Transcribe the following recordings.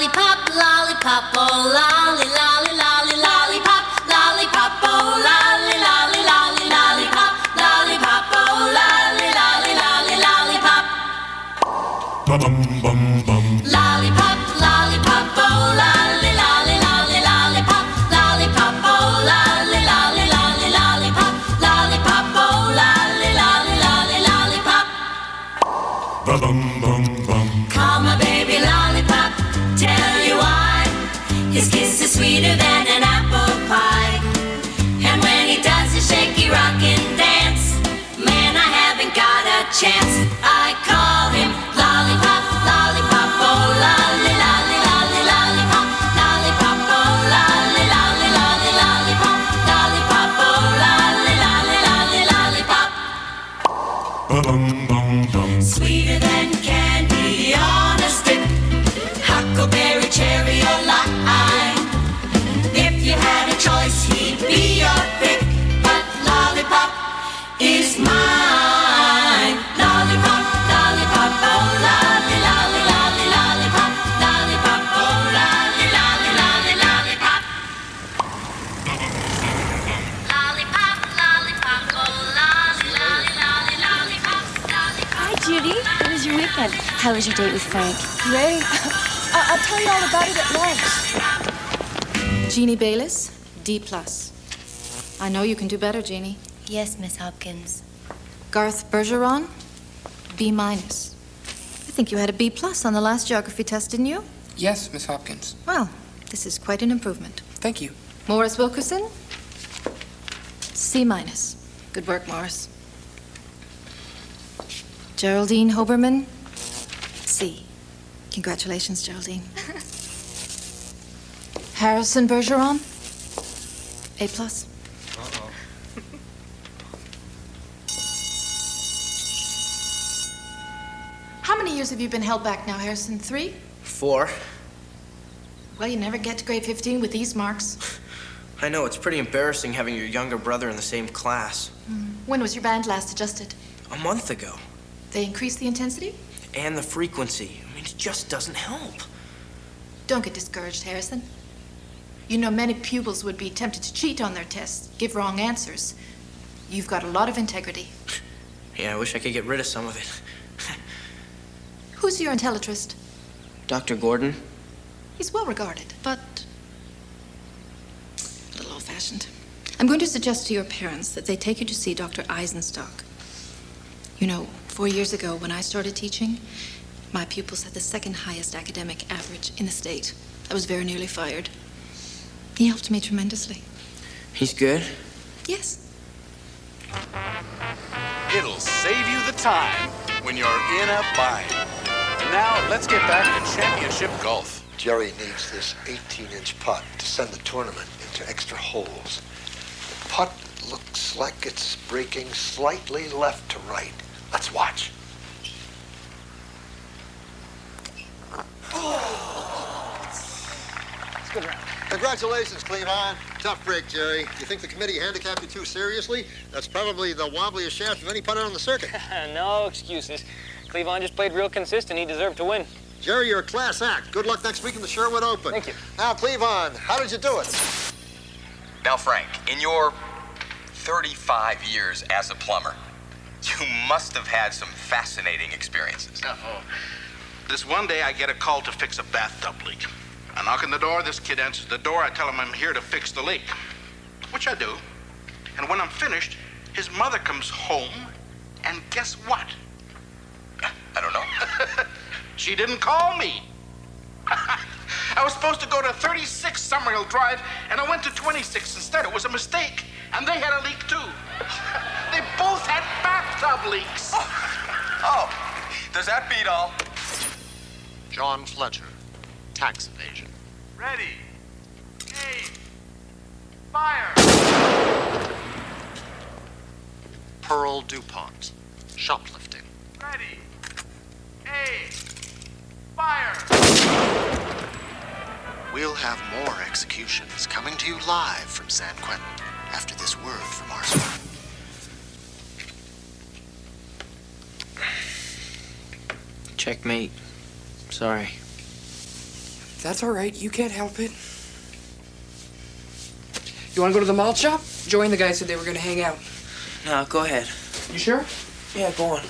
Lollipop, lollipop, oh lolly, lolly, lolly, lollipop, lollipop, oh lolly, lolly, lolly, lollipop, lollipop, oh lolly, lolly, lolly, lollipop. Lollipop, lollipop, oh lolly, lolly, lolly, lollipop, lollipop, oh lolly, lolly, lolly, lollipop, lollipop, oh lolly, lolly, lolly, lollipop. Call my baby lollipop, tell you why. His kiss is sweeter than an apple pie. And when he does his shaky rock and dance, man, I haven't got a chance. I call him lollipop, lollipop, oh lolly, lolly, lolly, lollipop, lollipop, oh lolly, lolly, lolly, lollipop, lollipop, oh lolly, lolly, lolly, lollipop. Sweeter than candy on a stick, huckleberry, cherry, or lime. If you had a choice, he'd be your pick, but lollipop is mine. Lollipop, lollipop, oh lolly, lolly, lolly, lollipop, lollipop, oh lolly, lolly, lolly, lollipop. Lollipop, lollipop, oh lolly, lolly, lolly, lollipop, lollipop. Hi, Judy. How was your weekend? How was your date with Frank? Great. I'll tell you all about it at lunch. Jeannie Bayliss, D+. I know you can do better, Jeannie. Yes, Miss Hopkins. Garth Bergeron, B-. I think you had a B+ on the last geography test, didn't you? Yes, Miss Hopkins. Well, this is quite an improvement. Thank you. Morris Wilkerson, C-. Good work, Morris. Geraldine Hoberman, C. Congratulations, Geraldine. Harrison Bergeron, A+. How many years have you been held back now, Harrison? 3? 4. Well, you never get to grade 15 with these marks. I know, it's pretty embarrassing having your younger brother in the same class. When was your band last adjusted? A month ago. They increased the intensity? And the frequency. I mean, it just doesn't help. Don't get discouraged, Harrison. You know, many pupils would be tempted to cheat on their tests, give wrong answers. You've got a lot of integrity. Yeah, I wish I could get rid of some of it. Who's your intellitrist? Dr. Gordon? He's well regarded, but a little old-fashioned. I'm going to suggest to your parents that they take you to see Dr. Eisenstock. You know, 4 years ago when I started teaching, my pupils had the second highest academic average in the state. I was very nearly fired. He helped me tremendously. He's good? Yes. It'll save you the time when you're in a bind. And now, let's get back to championship golf. Jerry needs this 18-inch putt to send the tournament into extra holes. The putt looks like it's breaking slightly left to right. Let's watch. It's a good round. Congratulations, Cleavon. Tough break, Jerry. You think the committee handicapped you too seriously? That's probably the wobbliest shaft of any putter on the circuit. No excuses. Cleavon just played real consistent. He deserved to win. Jerry, you're a class act. Good luck next week in the Sherwood Open. Thank you. Now, Cleavon, how did you do it? Now, Frank, in your 35 years as a plumber, you must have had some fascinating experiences. Oh. This one day, I get a call to fix a bathtub leak. I knock on the door, this kid answers the door, I tell him I'm here to fix the leak, which I do. And when I'm finished, his mother comes home, and guess what? I don't know. She didn't call me. I was supposed to go to 36 Summerhill Drive, and I went to 26 instead. It was a mistake, and they had a leak too. They both had bathtub leaks. Oh, does that beat all? John Fletcher, tax evasion. Ready. Aim. Fire. Pearl DuPont, shoplifting. Ready. Aim. Fire. We'll have more executions coming to you live from San Quentin after this word from Arsene. Checkmate. Sorry. That's all right. You can't help it. You want to go to the malt shop? Joey and the guys said they were going to hang out. No, go ahead. You sure? Yeah, go on.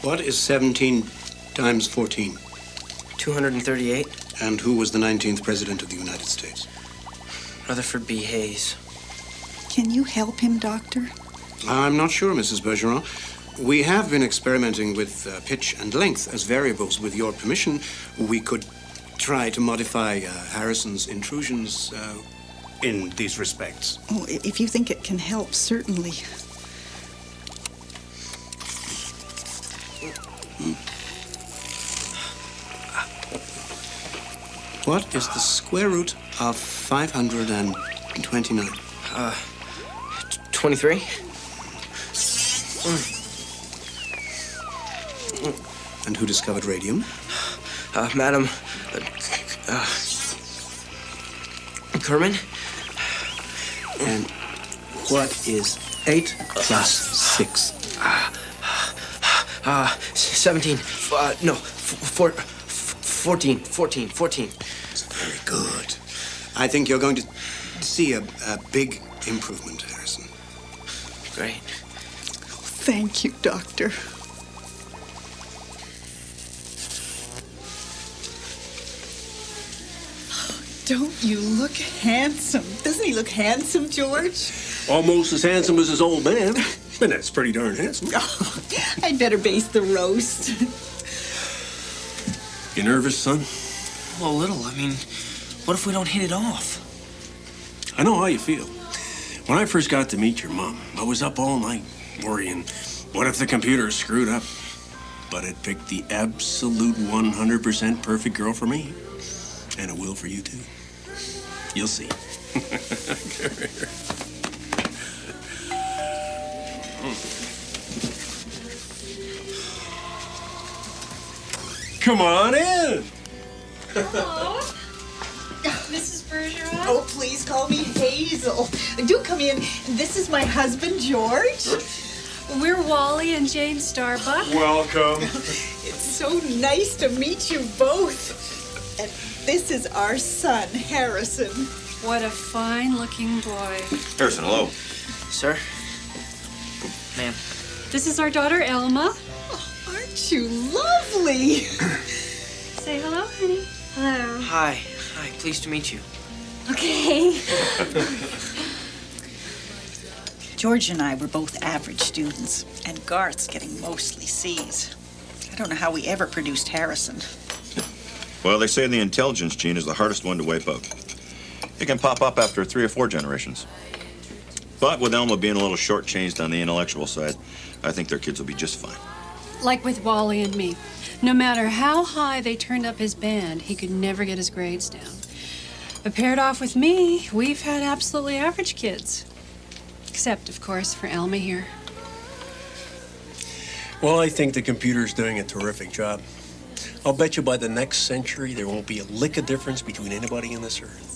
What is 17 times 14? 238. And who was the 19th President of the United States? Rutherford B. Hayes. Can you help him, Doctor? I'm not sure, Mrs. Bergeron. We have been experimenting with pitch and length as variables. With your permission, we could try to modify Harrison's intrusions in these respects. Oh, if you think it can help, certainly. What is the square root of 529? 23. And who discovered radium? Madam... Kerman. And what is 8 plus 6? 17. No, 14. Very good. I think you're going to see a big improvement, Harrison. Great. Thank you, Doctor. Don't you look handsome? Doesn't he look handsome, George? Almost as handsome as his old man. And that's pretty darn handsome. Oh, I'd better baste the roast. You nervous, son? Well, a little. I mean, what if we don't hit it off? I know how you feel. When I first got to meet your mom, I was up all night worrying, what if the computer screwed up? But it picked the absolute 100% perfect girl for me. And it will for you, too. You'll see. Come on in. Hello. Mrs. Bergeron? Oh, please call me Hazel. Do come in. This is my husband, George. We're Wally and Jane Starbuck. Welcome. It's so nice to meet you both. And this is our son, Harrison. What a fine-looking boy. Harrison, hello. Sir? Ma'am. This is our daughter, Elma. Oh, aren't you lovely? Say hello, honey. Hello. Hi. Pleased to meet you. Okay. George and I were both average students, and Garth's getting mostly C's. I don't know how we ever produced Harrison. Well, they say the intelligence gene is the hardest one to wipe out. It can pop up after 3 or 4 generations. But with Elma being a little shortchanged on the intellectual side, I think their kids will be just fine. Like with Wally and me. No matter how high they turned up his band, he could never get his grades down. But paired off with me, we've had absolutely average kids. Except, of course, for Elma here. Well, I think the computer's doing a terrific job. I'll bet you by the next century, there won't be a lick of difference between anybody on this earth.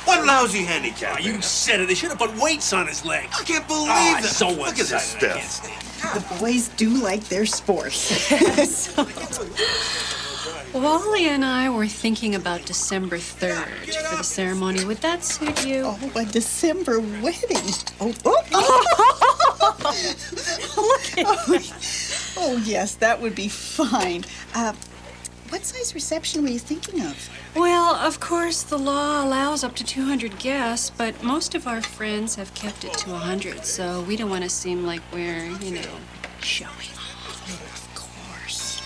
What lousy handicap? You said it. They should have put weights on his legs. I can't believe that. that. So Look at this stuff. The boys do like their sports. Wally and I were thinking about December 3rd for the ceremony. Would that suit you? Oh, a December wedding. Oh, yes, that would be fine. What size reception were you thinking of? Well, of course, the law allows up to 200 guests, but most of our friends have kept it to 100, so we don't want to seem like we're, showing off. Of course.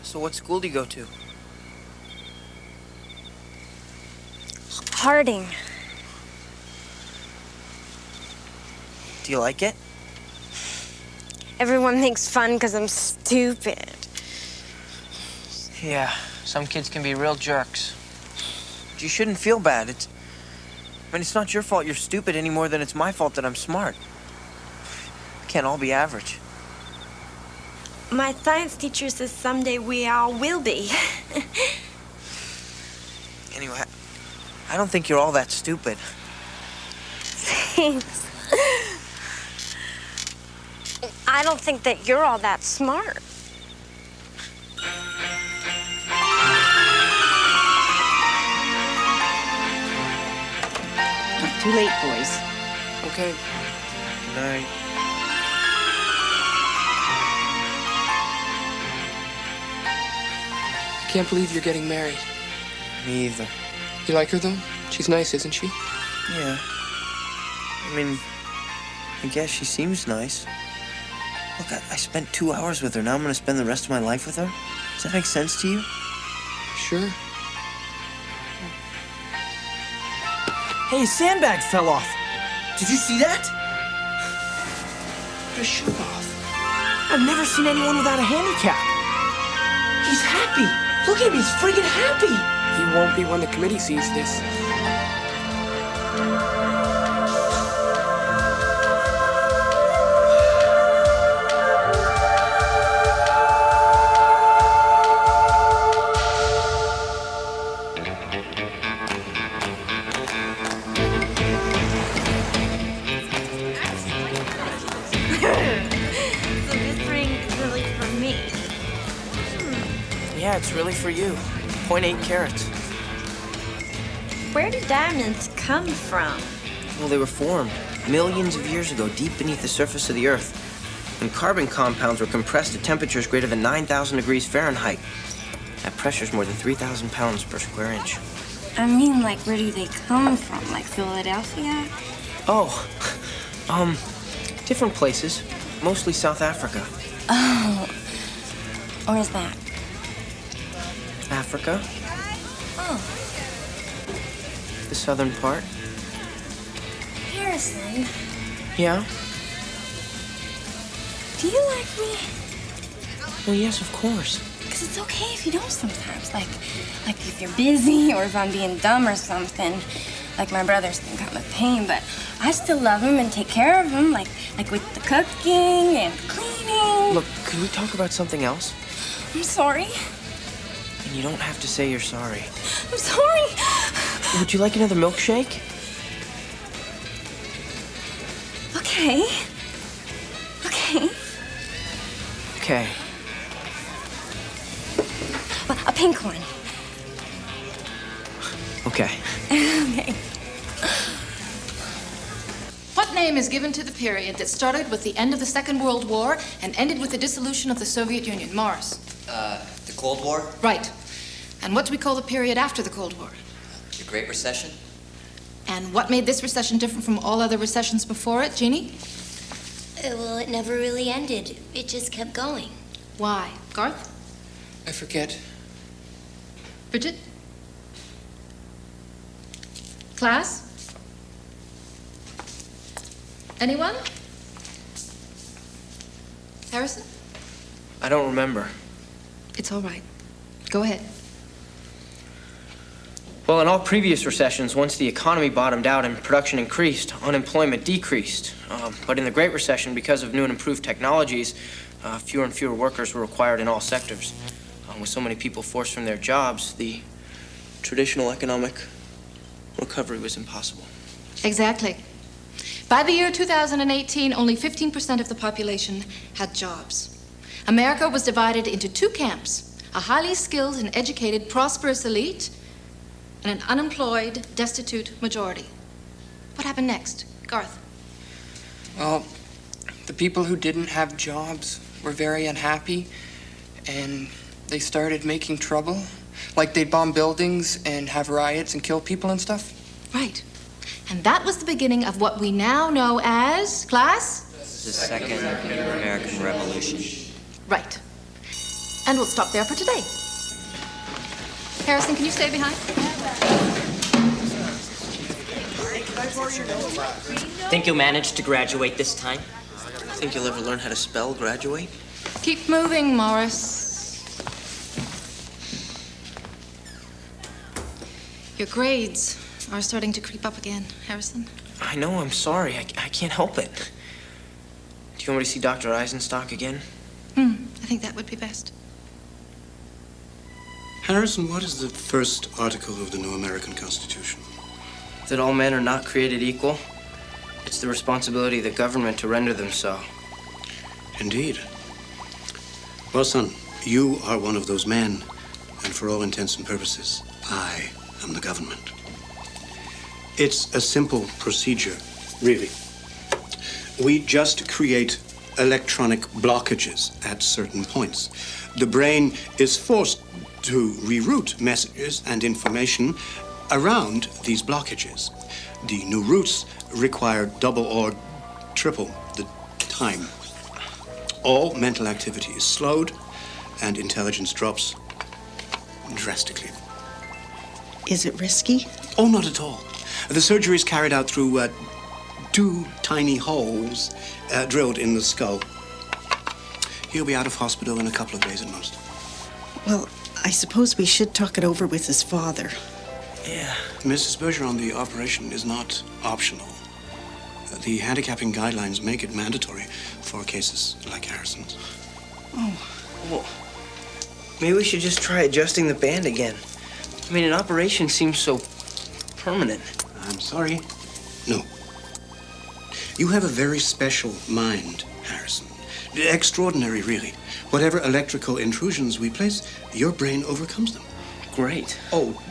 So what school do you go to? Harding. Do you like it? Everyone makes fun because I'm stupid. Yeah, some kids can be real jerks. You shouldn't feel bad. It's not your fault you're stupid any more than it's my fault that I'm smart. We can't all be average. My science teacher says someday we all will be. Anyway, I don't think you're all that stupid. Thanks. I don't think that you're all that smart. Not too late, boys. Okay. Good night. I can't believe you're getting married. Me either. You like her, though? She's nice, isn't she? Yeah. I mean, I guess she seems nice. Look, I spent 2 hours with her. Now I'm going to spend the rest of my life with her? Does that make sense to you? Sure. Hey, his sandbag fell off. Did you see that? Put his shirt off. I've never seen anyone without a handicap. He's happy. Look at him, he's friggin' happy. He won't be when the committee sees this. So this ring is really for me. Yeah, it's really for you. 0.8 carats. Where do diamonds come from? Well, they were formed millions of years ago, deep beneath the surface of the Earth. When carbon compounds were compressed to temperatures greater than 9,000 degrees Fahrenheit. That pressure's more than 3,000 pounds per square inch. I mean, like, where do they come from? Like Philadelphia? Oh, different places. Mostly South Africa. Oh. Where's that? Africa, Oh. the southern part. Harrison, Yeah? do you like me? Well, yes, of course. Because it's okay if you don't sometimes. Like if you're busy or if I'm being dumb or something. Like my brothers think I'm a pain, but I still love him and take care of him. Like with the cooking and cleaning. Look, could we talk about something else? I'm sorry. And you don't have to say you're sorry. I'm sorry. Would you like another milkshake? Okay. Okay. Okay. A pink one. Okay. Okay. What name is given to the period that started with the end of the Second World War and ended with the dissolution of the Soviet Union? Morris. The Cold War? Right. And what do we call the period after the Cold War? The Great Recession? And what made this recession different from all other recessions before it, Jeannie? Well, it never really ended. It just kept going. Why? Garth? I forget. Bridget? Class? Anyone? Harrison? I don't remember. It's all right. Go ahead. Well, in all previous recessions, once the economy bottomed out and production increased, unemployment decreased. But in the Great Recession, because of new and improved technologies, fewer and fewer workers were required in all sectors. With so many people forced from their jobs, the traditional economic recovery was impossible. Exactly. By the year 2018, only 15% of the population had jobs. America was divided into two camps, a highly skilled and educated, prosperous elite, and an unemployed, destitute majority. What happened next? Garth? Well, the people who didn't have jobs were very unhappy, and they started making trouble. Like they'd bomb buildings and have riots and kill people and stuff. Right. And that was the beginning of what we now know as, class? The Second American Revolution. Right. And we'll stop there for today. Harrison, can you stay behind? Think you'll manage to graduate this time? Think you'll ever learn how to spell graduate? Keep moving, Morris. Your grades are starting to creep up again, Harrison. I know, I'm sorry. I can't help it. Do you want me to see Dr. Eisenstock again? I think that would be best. Harrison, what is the first article of the new American Constitution? That all men are not created equal. It's the responsibility of the government to render them so. Indeed. Well, son, you are one of those men, and for all intents and purposes, I am the government. It's a simple procedure, really. We just create electronic blockages at certain points. The brain is forced to reroute messages and information around these blockages. The new routes require double or triple the time. All mental activity is slowed, and intelligence drops drastically. Is it risky? Oh, not at all. The surgery is carried out through 2 tiny holes drilled in the skull. He'll be out of hospital in a couple of days at most. Well, I suppose we should talk it over with his father. Yeah. Mrs. Bergeron, the operation is not optional. The handicapping guidelines make it mandatory for cases like Harrison's. Oh. Well, maybe we should just try adjusting the band again. I mean, an operation seems so permanent. I'm sorry. No. You have a very special mind, Harrison. Extraordinary, really. Whatever electrical intrusions we place, your brain overcomes them. Great. Oh,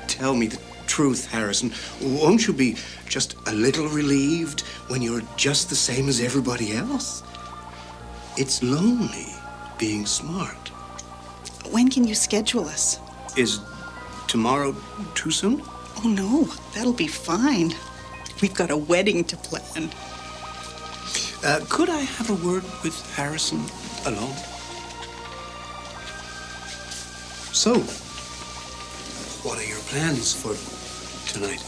tell me the truth, Harrison. Won't you be just a little relieved when you're just the same as everybody else? It's lonely being smart. When can you schedule us? Is tomorrow too soon? Oh, no. That'll be fine. We've got a wedding to plan. Could I have a word with Harrison alone? So, what are your plans for tonight?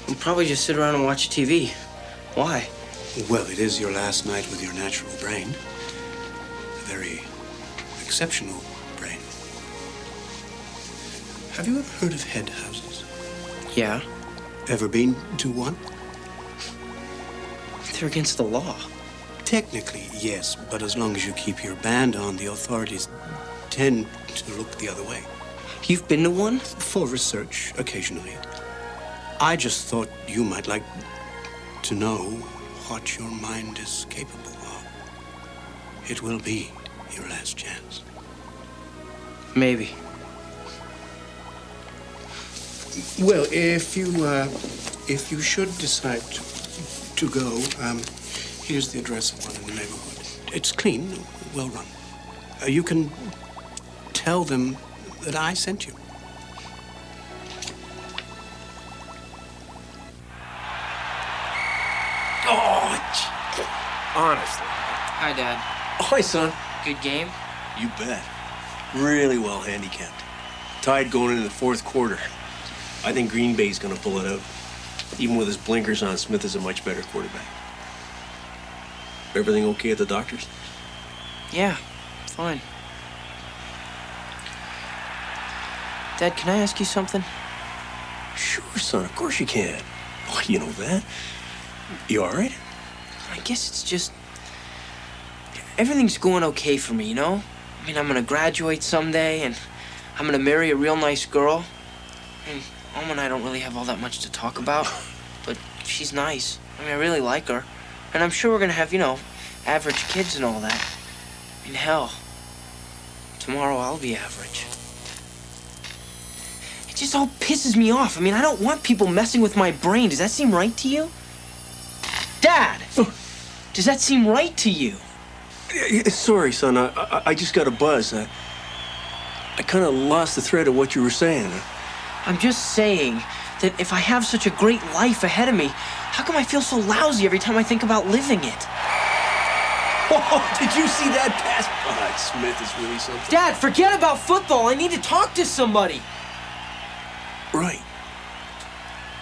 We'll probably just sit around and watch TV. Why? Well, it is your last night with your natural brain. A very exceptional brain. Have you ever heard of head houses? Yeah. Ever been to one? They're against the law. Technically, yes, but as long as you keep your band on, the authorities tend to look the other way. You've been to one? For research, occasionally. I just thought you might like to know what your mind is capable of. It will be your last chance. Maybe. Well, if you should decide to go, here's the address of one in the neighborhood. It's clean, well run. You can tell them that I sent you. Honestly. Hi, Dad. Hi, son. Good game? You bet. Really well handicapped. Tied going into the fourth quarter. I think Green Bay's gonna pull it out. Even with his blinkers on, Smith is a much better quarterback. Everything okay at the doctor's? Yeah, fine. Dad, can I ask you something? Sure, son. Of course you can. Oh, you know that. You all right? I guess it's just... everything's going okay for me, you know? I mean, I'm gonna graduate someday, and I'm gonna marry a real nice girl. And Mom and I don't really have all that much to talk about, but she's nice. I mean, I really like her. And I'm sure we're gonna have, you know, average kids and all that. I mean, hell, tomorrow I'll be average. It just all pisses me off. I mean, I don't want people messing with my brain. Does that seem right to you? Dad! Does that seem right to you? Sorry, son. I just got a buzz. I kind of lost the thread of what you were saying. I'm just saying that if I have such a great life ahead of me, how come I feel so lousy every time I think about living it? Oh, did you see that pass? God, Smith is really something. Dad, forget about football. I need to talk to somebody. Right.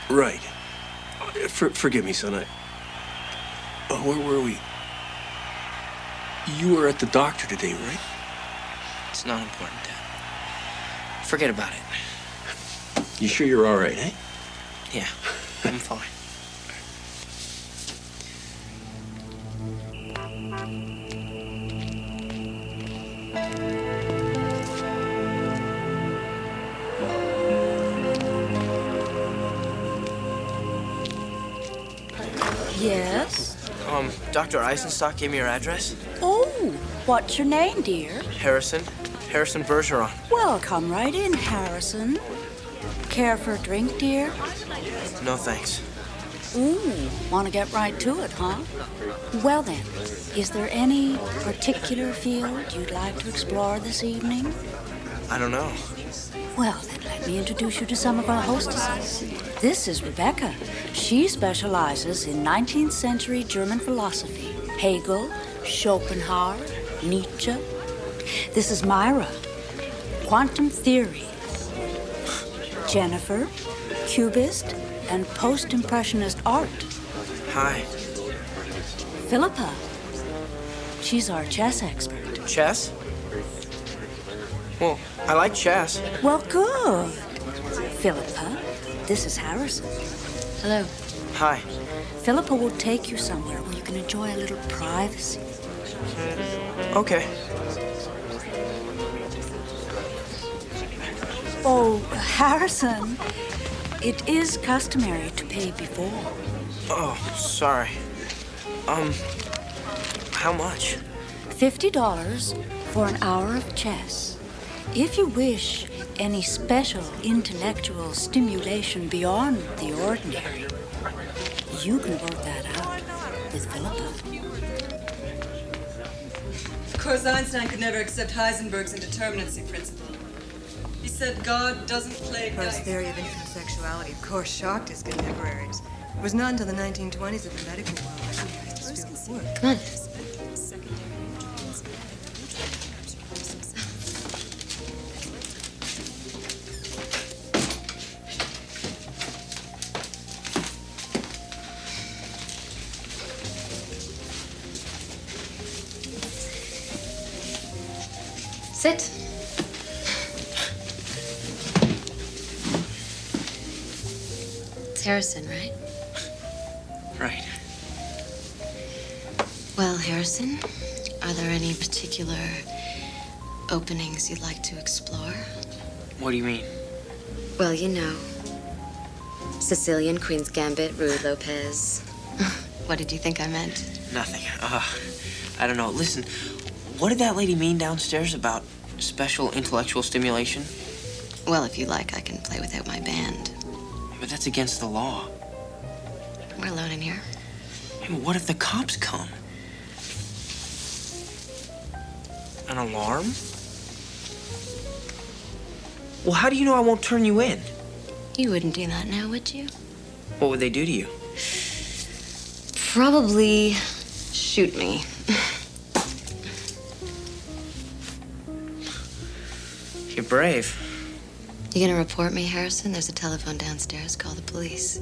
Right. Forgive me, son. Where were we? You were at the doctor today, right? It's not important, Dad. Forget about it. You sure you're all right, eh? Yeah, I'm fine. Yes? Dr. Eisenstock gave me your address. Oh, what's your name, dear? Harrison Bergeron. Well, come right in, Harrison. Care for a drink, dear? No, thanks. Ooh, want to get right to it, huh? Well then, is there any particular field you'd like to explore this evening? I don't know. Well, then let me introduce you to some of our hostesses. This is Rebecca. She specializes in 19th century German philosophy. Hegel, Schopenhauer, Nietzsche. This is Myra. Quantum theory. Jennifer, Cubist, and post-impressionist art. Hi. Philippa. She's our chess expert. Chess? Well, I like chess. Well, good. Philippa, this is Harrison. Hello. Hi. Philippa will take you somewhere where you can enjoy a little privacy. Okay. Oh, Harrison, it is customary to pay before. Oh, sorry. How much? $50 for an hour of chess. If you wish any special intellectual stimulation beyond the ordinary, you can work that out with Philippa. Of course, Einstein could never accept Heisenberg's indeterminacy principle. He said God doesn't play dice. Poe's theory of infinite sexuality, of course, shocked his contemporaries. It was not until the 1920s that the medical world recognized his field of work. Come on. Sit. It's Harrison, right? Right. Well, Harrison, are there any particular openings you'd like to explore? What do you mean? Well, you know, Sicilian, Queen's Gambit, Rue Lopez. What did you think I meant? Nothing. I don't know. Listen, what did that lady mean downstairs about special intellectual stimulation? Well, if you like, I can play without my band. But that's against the law. We're alone in here. Hey, but what if the cops come? An alarm? Well, how do you know I won't turn you in? You wouldn't do that now, would you? What would they do to you? Probably shoot me. You're brave. You gonna report me, Harrison? There's a telephone downstairs. Call the police.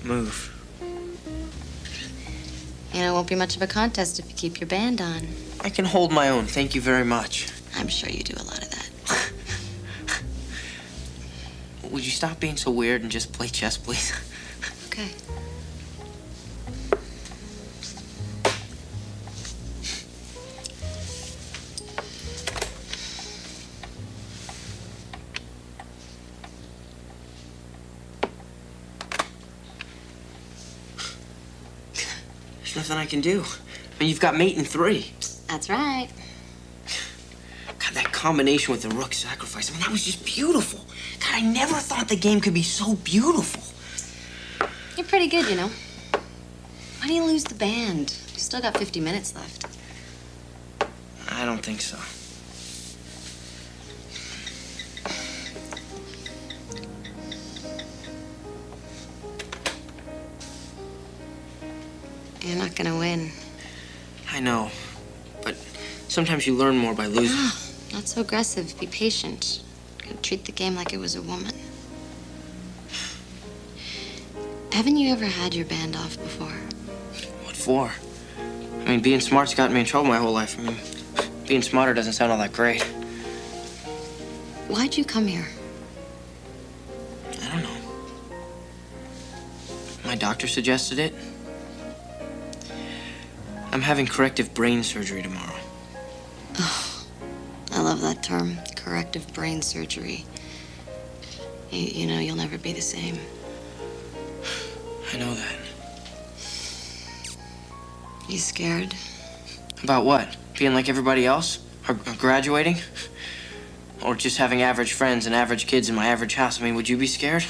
Move. You know, it won't be much of a contest if you keep your band on. I can hold my own. Thank you very much. I'm sure you do a lot of that. Would you stop being so weird and just play chess, please? Okay. There's nothing I can do. I mean, you've got mate in 3. That's right. God, that combination with the rook sacrifice, I mean, that was just beautiful. God, I never thought the game could be so beautiful. You're pretty good, you know. Why do you lose the band? You still got 50 minutes left. I don't think so. You're not gonna win. I know, but sometimes you learn more by losing. Not so aggressive. Be patient. Treat the game like it was a woman. Haven't you ever had your band off before? What for? I mean, being smart's gotten me in trouble my whole life. I mean, being smarter doesn't sound all that great. Why'd you come here? I don't know. My doctor suggested it. I'm having corrective brain surgery tomorrow. Oh, I love that term, corrective brain surgery. You know, you'll never be the same. I know that. You scared? About what? Being like everybody else? Or graduating? Or just having average friends and average kids in my average house? I mean, would you be scared?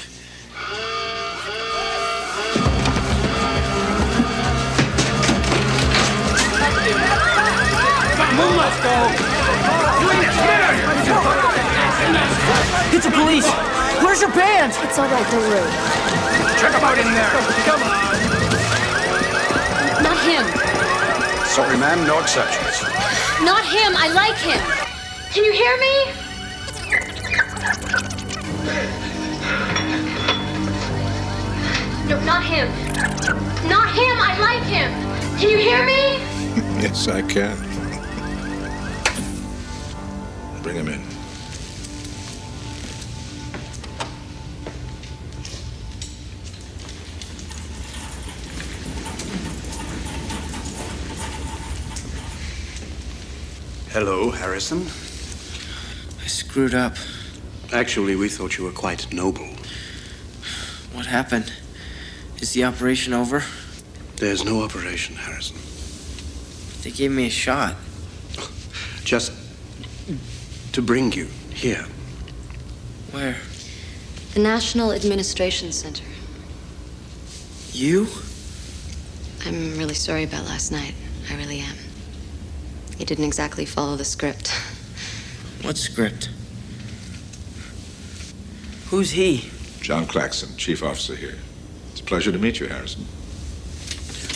Move, let's go! It's the police! Where's your band? It's all right, don't worry. Check them out in there! Come on! Not him. Sorry, ma'am, no exceptions. Not him. I like him. Can you hear me? No, not him. Not him. I like him. Can you hear me? Yes, I can. Bring him in. Hello, Harrison. I screwed up. Actually, we thought you were quite noble. What happened? Is the operation over? There's no operation, Harrison. They gave me a shot. Just to bring you here. Where? The National Administration Center. You? I'm really sorry about last night. I really am. You didn't exactly follow the script. What script? Who's he? John Claxon, chief officer here. It's a pleasure to meet you, Harrison.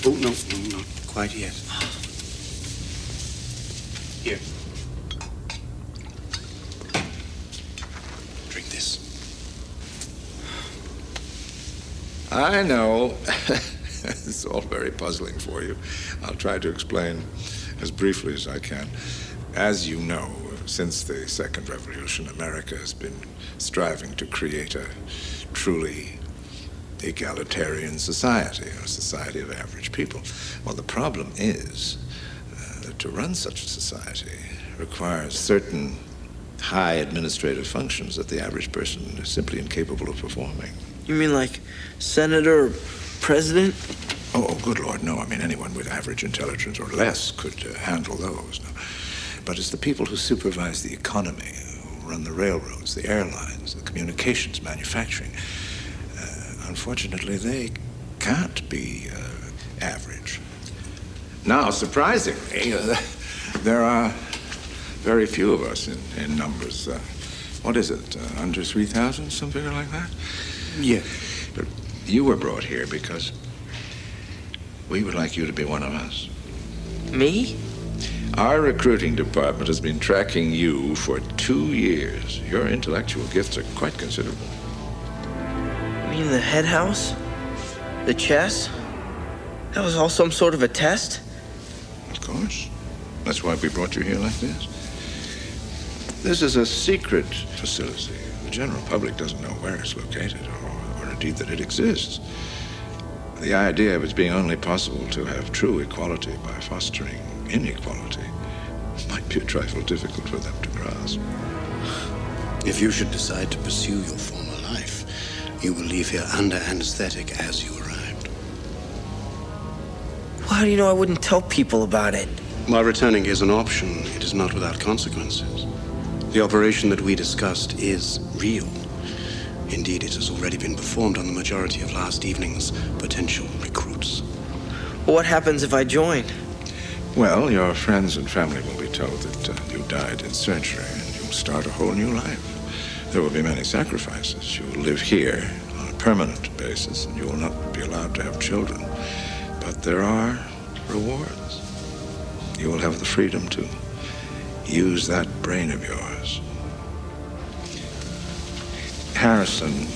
Oh, no, not quite yet. Here. Drink this. I know. It's all very puzzling for you. I'll try to explain as briefly as I can. As you know, since the Second Revolution, America has been striving to create a truly egalitarian society, a society of average people. Well, the problem is that to run such a society requires certain high administrative functions that the average person is simply incapable of performing. You mean like senator or president? Oh, good Lord, no. I mean, anyone with average intelligence or less could handle those. No. But it's the people who supervise the economy, who run the railroads, the airlines, the communications, manufacturing. Unfortunately, they can't be average. Now, surprisingly, there are very few of us in numbers. What is it, under 3,000, something like that? Yeah. But you were brought here because we would like you to be one of us. Me? Our recruiting department has been tracking you for 2 years. Your intellectual gifts are quite considerable. You mean the head house? The chess? That was all some sort of a test? Of course. That's why we brought you here like this. This is a secret facility. The general public doesn't know where it's located or indeed that it exists. The idea of its being only possible to have true equality by fostering inequality might be a trifle difficult for them to grasp. If you should decide to pursue your former life, you will leave here under anesthetic as you arrived. Well, how do you know I wouldn't tell people about it? While returning is an option, it is not without consequences. The operation that we discussed is real. Indeed, it has already been performed on the majority of last evening's potential recruits. Well, what happens if I join? Well, your friends and family will be told that you died in surgery and you'll start a whole new life. There will be many sacrifices. You will live here on a permanent basis and you will not be allowed to have children. But there are rewards. You will have the freedom to use that brain of yours. Harrison,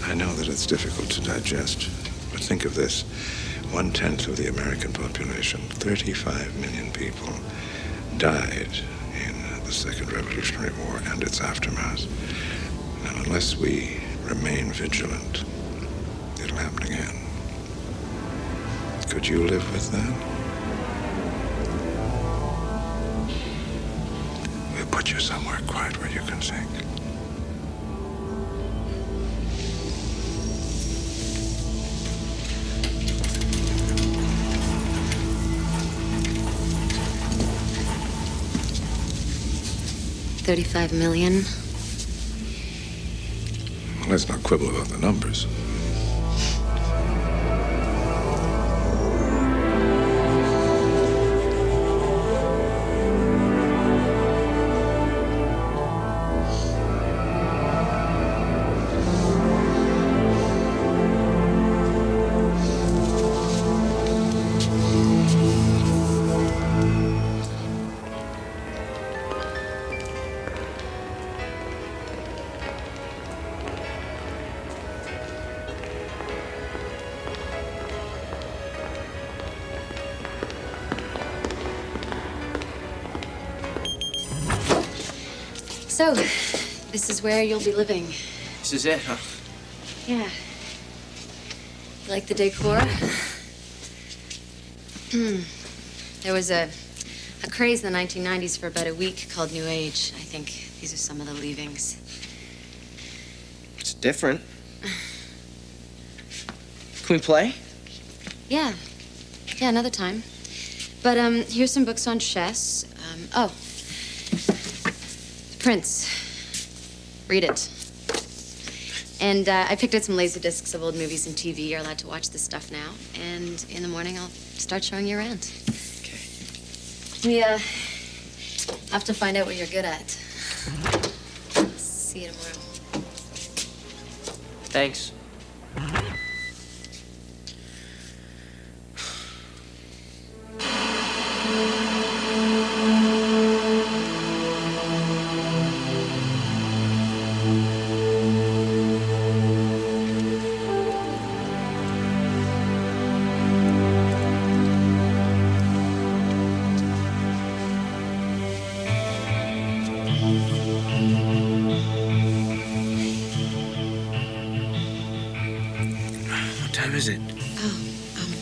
I know that it's difficult to digest, but think of this. 1/10 of the American population, 35 million people, died in the Second Revolutionary War and its aftermath. Now, unless we remain vigilant, it'll happen again. Could you live with that? We'll put you somewhere quiet where you can think. $35 million. Well, let's not quibble about the numbers. So, this is where you'll be living. This is it, huh? Yeah. You like the decor? There was a craze in the 1990s for about a week called New Age. I think these are some of the leavings. It's different. Can we play? Yeah. Yeah, another time. But, here's some books on chess. Oh. Prince. Read it. And I picked out some laser discs of old movies and TV. You're allowed to watch this stuff now. And in the morning, I'll start showing you around. Okay. We, have to find out what you're good at. See you tomorrow. Thanks.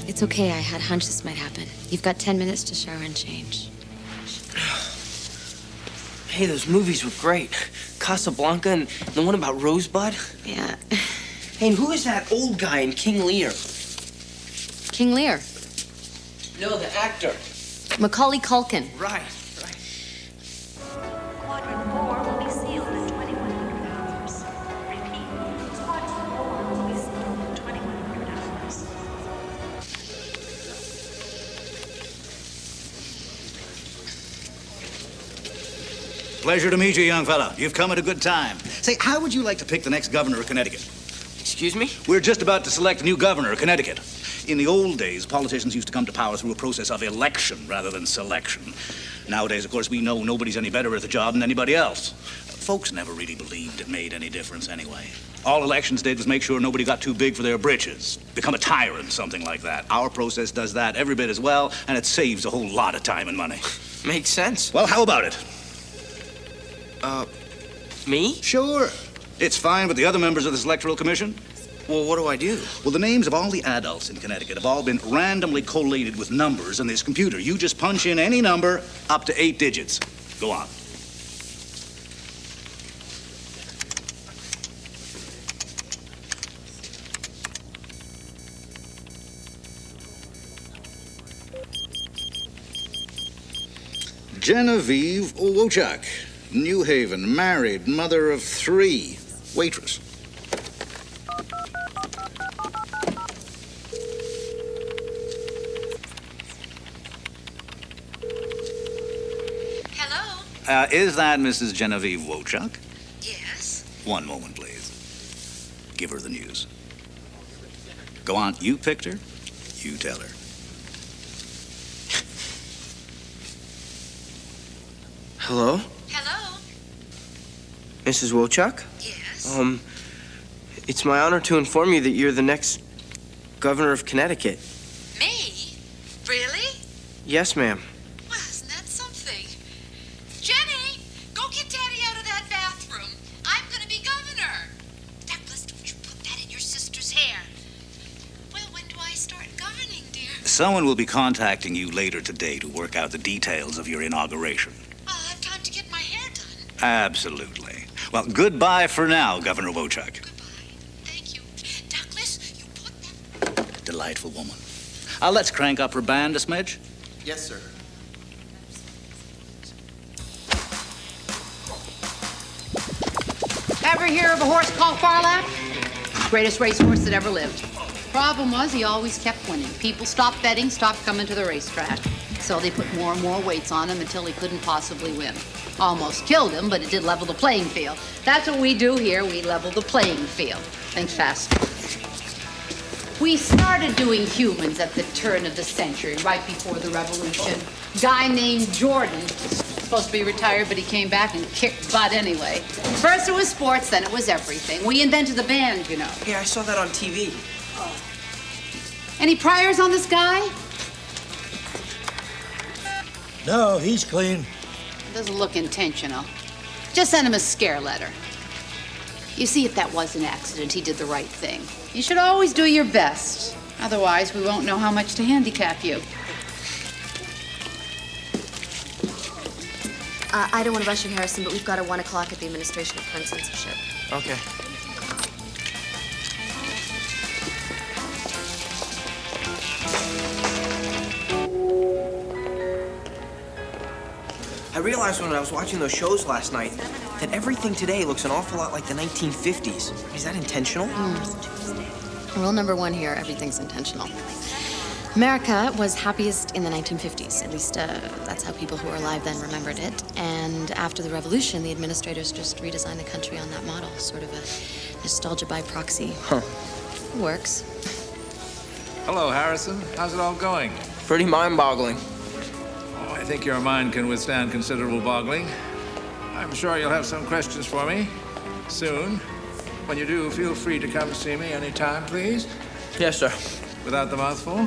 It's okay. I had a hunch this might happen. You've got 10 minutes to shower and change. Hey, those movies were great. Casablanca and the one about Rosebud. Yeah. Hey, and who is that old guy in King Lear? King Lear. No, the actor. Macaulay Culkin. Right. Quadrant 4 will be sealed in 2100 hours. Repeat, Quadrant 4 will be sealed in 2100 hours. Pleasure to meet you, young fella. You've come at a good time. Say, how would you like to pick the next governor of Connecticut? Excuse me? We're just about to select a new governor of Connecticut. In the old days, politicians used to come to power through a process of election rather than selection. Nowadays, of course, we know nobody's any better at the job than anybody else. Folks never really believed it made any difference anyway. All elections did was make sure nobody got too big for their britches, become a tyrant, something like that. Our process does that every bit as well, and it saves a whole lot of time and money. Makes sense. Well, how about it? Me? Sure. It's fine with the other members of this electoral commission. Well, what do I do? Well, the names of all the adults in Connecticut have all been randomly collated with numbers in this computer. You just punch in any number up to 8 digits. Go on. Genevieve Wochak, New Haven, married, mother of 3, waitress. Hello? Is that Mrs. Genevieve Wochak? Yes. One moment, please. Give her the news. Go on, you picked her, you tell her. Hello? Hello? Mrs. Wochak? Yes. It's my honor to inform you that you're the next governor of Connecticut. Me? Really? Yes, ma'am. Well, isn't that something? Jenny, go get Daddy out of that bathroom. I'm going to be governor. Douglas, don't you put that in your sister's hair. Well, when do I start governing, dear? Someone will be contacting you later today to work out the details of your inauguration. I'll have time to get my hair done. Absolutely. Well, goodbye for now, Governor Wochuk. Delightful woman. Let's crank up her band a smidge. Yes, sir. Ever hear of a horse called Farlap? Greatest racehorse that ever lived. Problem was, he always kept winning. People stopped betting, stopped coming to the racetrack. So they put more and more weights on him until he couldn't possibly win. Almost killed him, but it did level the playing field. That's what we do here. We level the playing field. Think fast. We started doing humans at the turn of the century, right before the revolution. Guy named Jordan, supposed to be retired, but he came back and kicked butt anyway. First it was sports, then it was everything. We invented the band, you know. Yeah, I saw that on TV. Any priors on this guy? No, he's clean. Doesn't look intentional. Just send him a scare letter. You see, if that was an accident, he did the right thing. You should always do your best. Otherwise, we won't know how much to handicap you. I don't want to rush you, Harrison, but we've got a 1 o'clock at the Administration of Pen Censorship. Okay. I realized when I was watching those shows last night that everything today looks an awful lot like the 1950s. Is that intentional? Rule number 1 here, everything's intentional. America was happiest in the 1950s. At least that's how people who were alive then remembered it. And after the revolution, the administrators just redesigned the country on that model, sort of a nostalgia by proxy. Huh. It works. Hello, Harrison. How's it all going? Pretty mind-boggling. Oh, I think your mind can withstand considerable boggling. I'm sure you'll have some questions for me soon. When you do, feel free to come see me anytime, please. Yes, sir. Without the mouthful.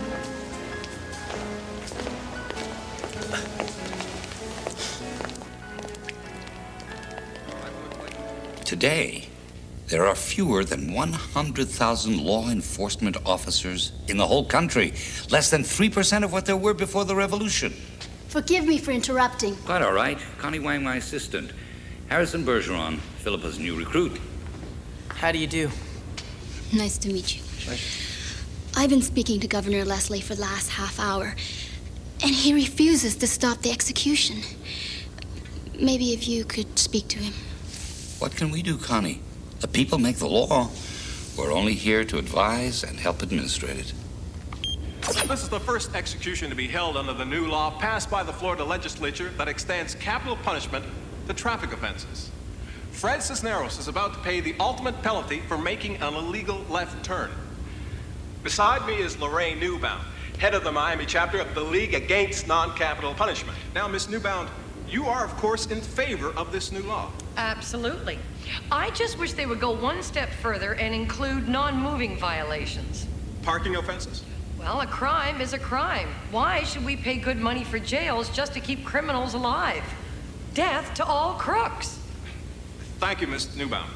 Today, there are fewer than 100,000 law enforcement officers in the whole country. Less than 3% of what there were before the revolution. Forgive me for interrupting. Quite all right. Connie Wang, my assistant. Harrison Bergeron, Philippa's new recruit. How do you do? Nice to meet you. I've been speaking to Governor Leslie for the last half hour, and he refuses to stop the execution. Maybe if you could speak to him. What can we do, Connie? The people make the law. We're only here to advise and help administrate it. This is the first execution to be held under the new law passed by the Florida legislature that extends capital punishment to traffic offenses. Fred Cisneros is about to pay the ultimate penalty for making an illegal left turn. Beside me is Lorraine Newbound, head of the Miami chapter of the League Against Non-Capital Punishment. Now, Miss Newbound, you are, of course, in favor of this new law. Absolutely. I just wish they would go one step further and include non-moving violations. Parking offenses? Well, a crime is a crime. Why should we pay good money for jails just to keep criminals alive? Death to all crooks. Thank you, Miss Newbound.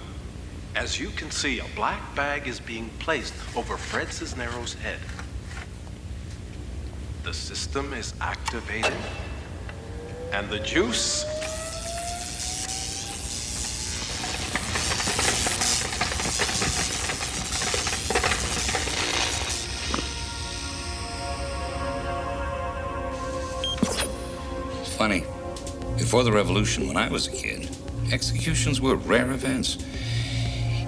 As you can see, a black bag is being placed over Fred Cisneros' head. The system is activated, and the juice Funny. Before the revolution, when I was a kid, executions were rare events.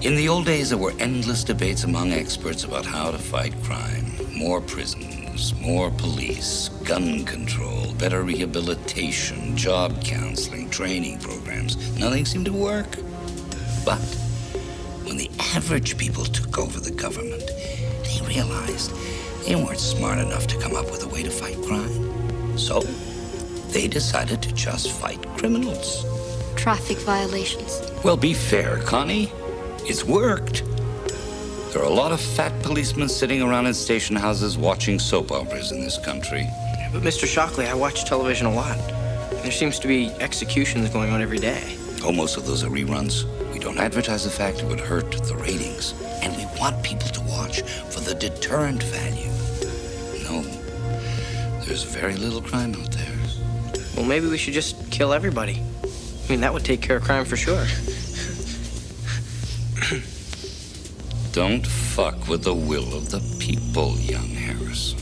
In the old days, there were endless debates among experts about how to fight crime. More prisons, more police, gun control, better rehabilitation, job counseling, training programs. Nothing seemed to work. But when the average people took over the government, they realized they weren't smart enough to come up with a way to fight crime. So they decided to just fight criminals. Traffic violations. Well, be fair, Connie. It's worked. There are a lot of fat policemen sitting around in station houses watching soap operas in this country. But Mr. Shockley, I watch television a lot. There seems to be executions going on every day. Oh, most of those are reruns. We don't advertise the fact it would hurt the ratings. And we want people to watch for the deterrent value. No, there's very little crime out there. Well, maybe we should just kill everybody. I mean, that would take care of crime for sure. Don't fuck with the will of the people, young Harris.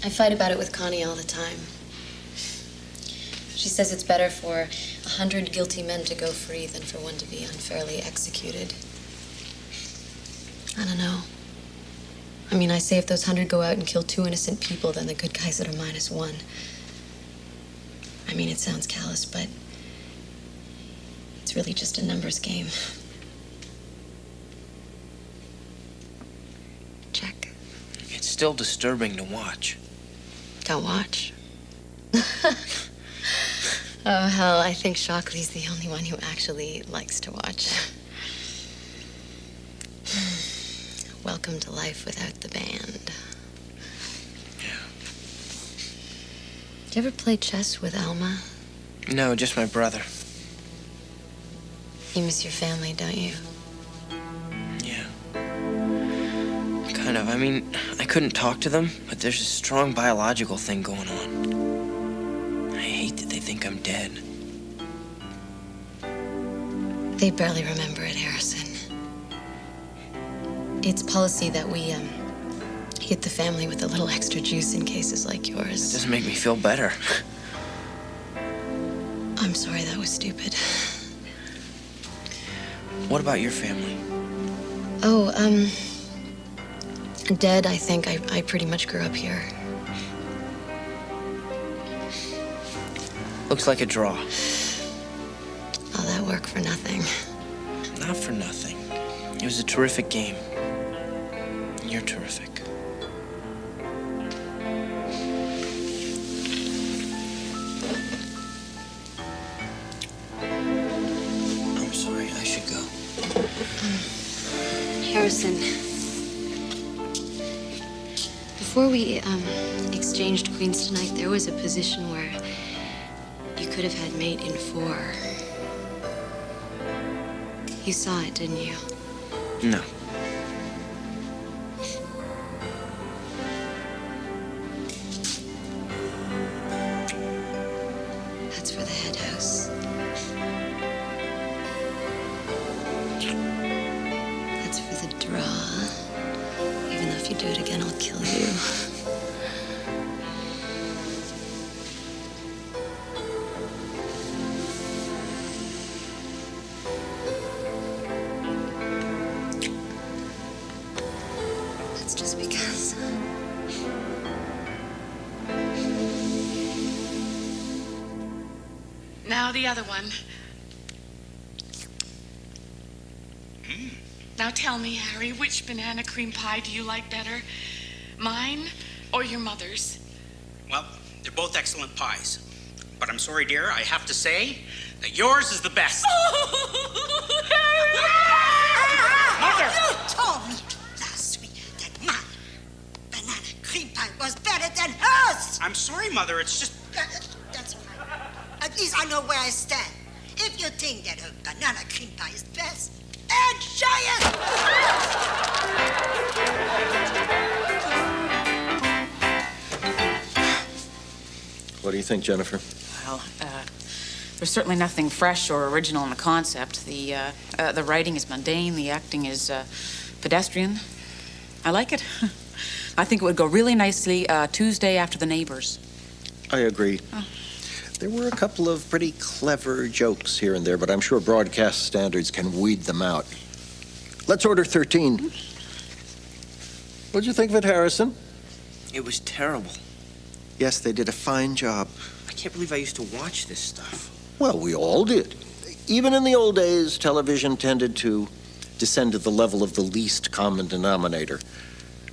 I fight about it with Connie all the time. She says it's better for 100 guilty men to go free than for one to be unfairly executed. I don't know. I mean, I say if those 100 go out and kill 2 innocent people, then the good guys that are -1. I mean, it sounds callous, but it's really just a numbers game. Check. It's still disturbing to watch. Don't watch. Oh, hell, I think Shockley's the only one who actually likes to watch. Welcome to life without the band. Yeah. Do you ever play chess with Alma? No, just my brother. You miss your family, don't you? Yeah. Kind of. I mean, I couldn't talk to them, but there's a strong biological thing going on. I hate that they think I'm dead. They barely remember it, Harrison. It's policy that we, hit the family with a little extra juice in cases like yours. It doesn't make me feel better. I'm sorry that was stupid. What about your family? Oh, dead, I think. I pretty much grew up here. Looks like a draw. All that work for nothing. Not for nothing. It was a terrific game. You're terrific. I'm sorry, I should go. Harrison, before we exchanged queens tonight, there was a position where you could have had mate in 4. You saw it, didn't you? No. That's for the head house. That's for the draw. Even though if you do it again, I'll kill you. That's just because. Now the other one. Now tell me, Harry, which banana cream pie do you like better? Mine or your mother's? Well, they're both excellent pies. But I'm sorry, dear, I have to say that yours is the best. Mother! You told me last week that my banana cream pie was better than hers. I'm sorry, Mother, it's just... That's all right. At least I know where I stand. If you think that her banana cream pie is best, then try it! What do you think, Jennifer? Well, there's certainly nothing fresh or original in the concept. The writing is mundane, the acting is pedestrian. I like it. I think it would go really nicely Tuesday after The Neighbors. I agree. Oh. There were a couple of pretty clever jokes here and there, but I'm sure broadcast standards can weed them out. Let's order 13. What'd you think of it, Harrison? It was terrible. Yes, they did a fine job. I can't believe I used to watch this stuff. Well, we all did. Even in the old days, television tended to descend to the level of the least common denominator.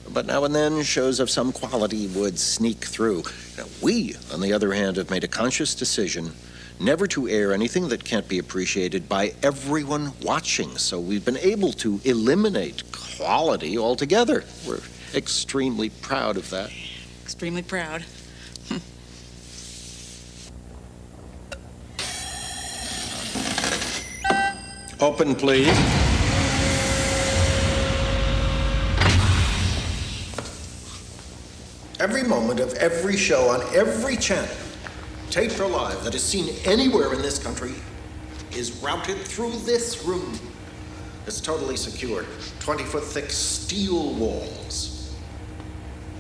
But now and then, shows of some quality would sneak through. Now, we, on the other hand, have made a conscious decision never to air anything that can't be appreciated by everyone watching. So we've been able to eliminate quality altogether. We're extremely proud of that. Extremely proud. Open, please. Every moment of every show on every channel, taped or live, that is seen anywhere in this country is routed through this room. It's totally secured, 20-foot thick steel walls.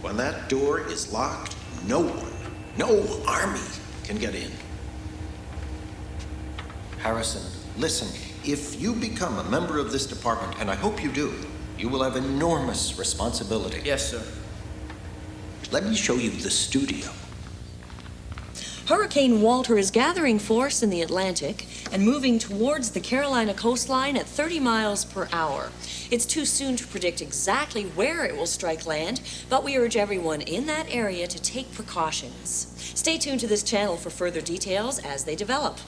When that door is locked, no one, no army can get in. Harrison, listen, if you become a member of this department, and I hope you do, you will have enormous responsibility. Yes, sir. Let me show you the studio. Hurricane Walter is gathering force in the Atlantic and moving towards the Carolina coastline at 30 miles per hour. It's too soon to predict exactly where it will strike land, but we urge everyone in that area to take precautions. Stay tuned to this channel for further details as they develop.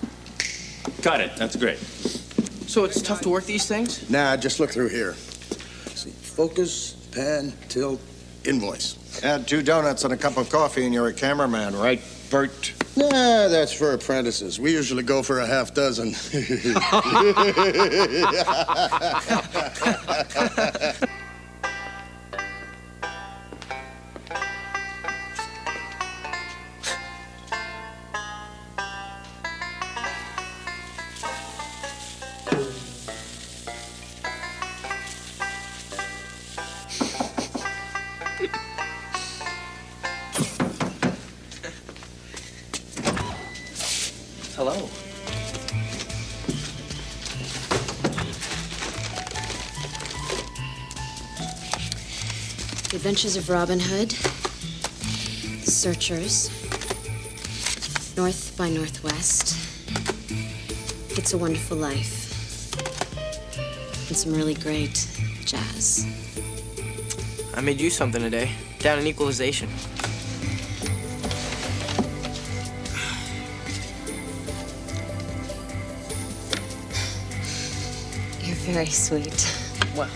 Got it. That's great. So it's tough to work these things? Nah, just look through here. See, focus, pan, tilt, invoice. Add 2 donuts and a cup of coffee and you're a cameraman, right, Bert? Nah, that's for apprentices. We usually go for a half dozen. Hello. The Adventures of Robin Hood, Searchers, North by Northwest, It's a Wonderful Life, and some really great jazz. I made you something today, down in equalization. You're very sweet. What?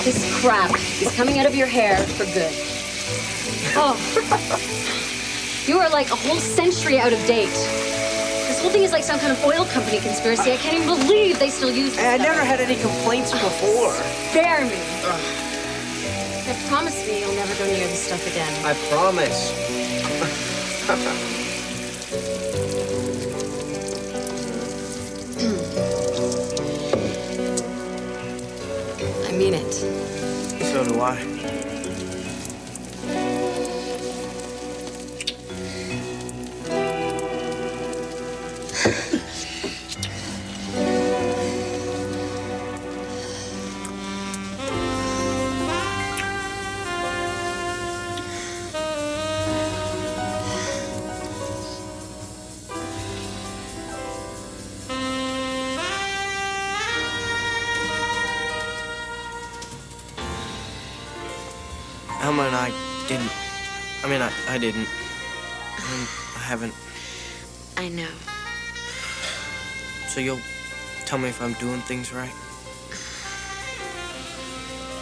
This crap is coming out of your hair for good. Oh. You are like a whole century out of date. This whole thing is like some kind of oil company conspiracy. I can't even believe they still use this I stuff. never had any complaints before. Spare me. Now, promise me you'll never go near this stuff again. I promise. I mean it. So do I. Elma and I didn't. I didn't. I haven't. I know. So you'll tell me if I'm doing things right?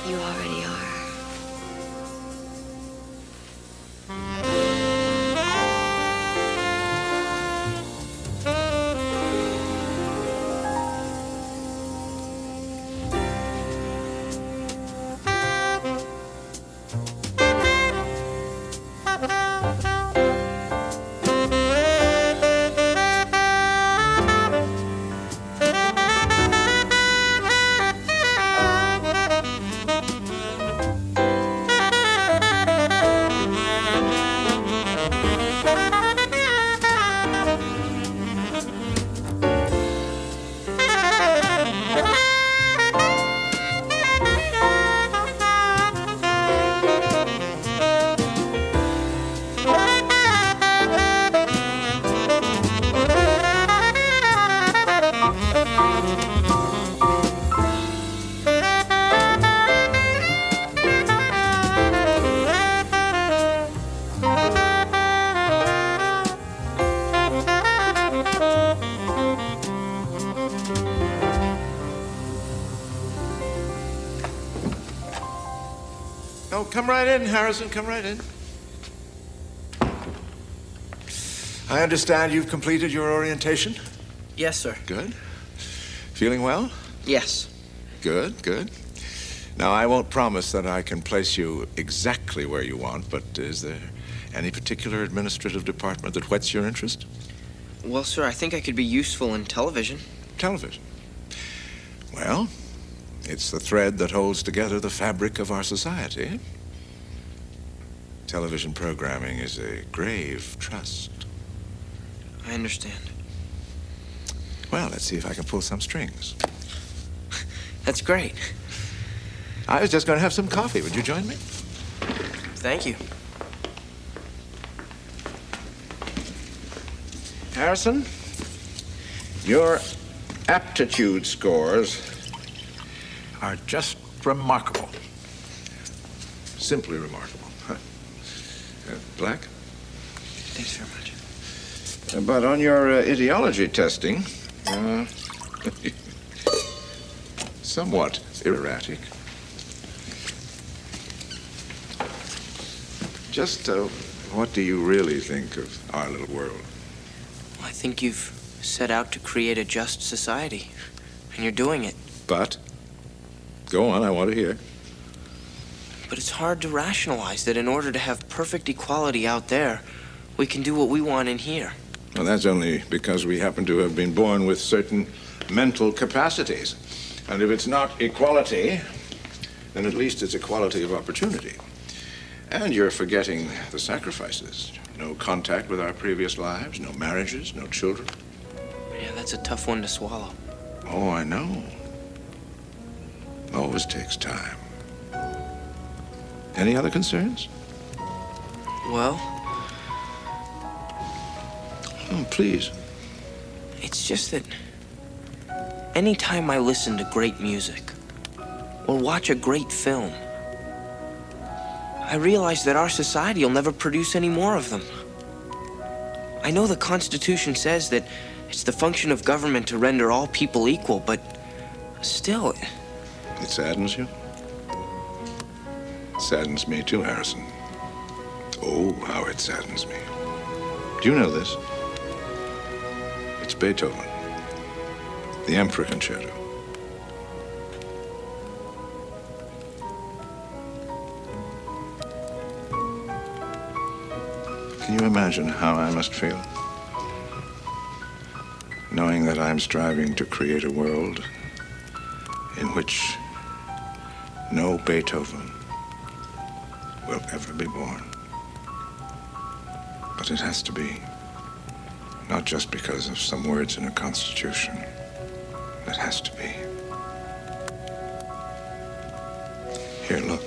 You already are. come right in, Harrison. Come right in. I understand you've completed your orientation? Yes, sir. Good. Feeling well? Yes. Good, good. Now, I won't promise that I can place you exactly where you want, but is there any particular administrative department that whets your interest? Well, sir, I think I could be useful in television. Television? Well, it's the thread that holds together the fabric of our society. Television programming is a grave trust. I understand. Well, let's see if I can pull some strings. That's great. I was just going to have some coffee. Would you join me? Thank you. Harrison, your aptitude scores are just remarkable. Simply remarkable. Huh? Black? Thanks very much. But on your ideology testing, somewhat erratic. Just what do you really think of our little world? I think you've set out to create a just society, and you're doing it. But? Go on, I want to hear. But it's hard to rationalize that in order to have perfect equality out there, we can do what we want in here. Well, that's only because we happen to have been born with certain mental capacities. And if it's not equality, then at least it's equality of opportunity. And you're forgetting the sacrifices. No contact with our previous lives, no marriages, no children. Yeah, that's a tough one to swallow. Oh, I know. Always takes time. Any other concerns? Well? Oh, please. It's just that anytime I listen to great music or watch a great film, I realize that our society will never produce any more of them. I know the Constitution says that it's the function of government to render all people equal, but still... It saddens you? It saddens me too, Harrison. Oh, how it saddens me. Do you know this? It's Beethoven, the Emperor Concerto. Can you imagine how I must feel? Knowing that I'm striving to create a world in which no Beethoven will ever be born. But it has to be. Not just because of some words in a constitution. It has to be. Here, look.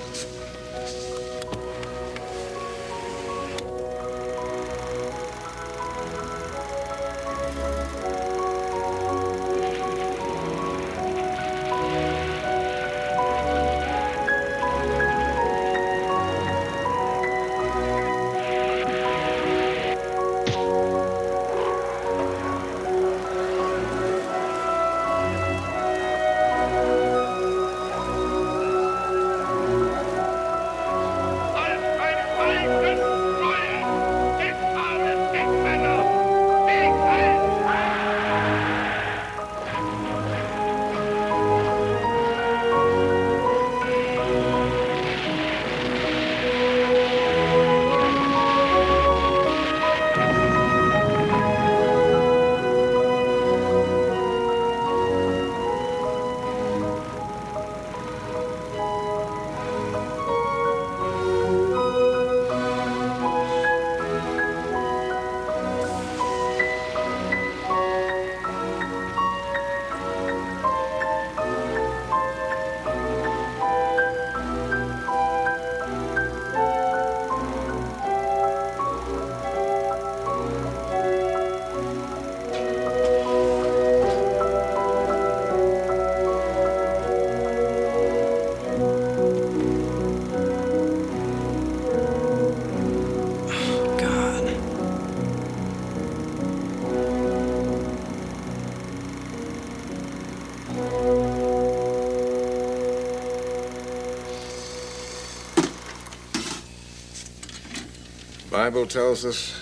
Bible tells us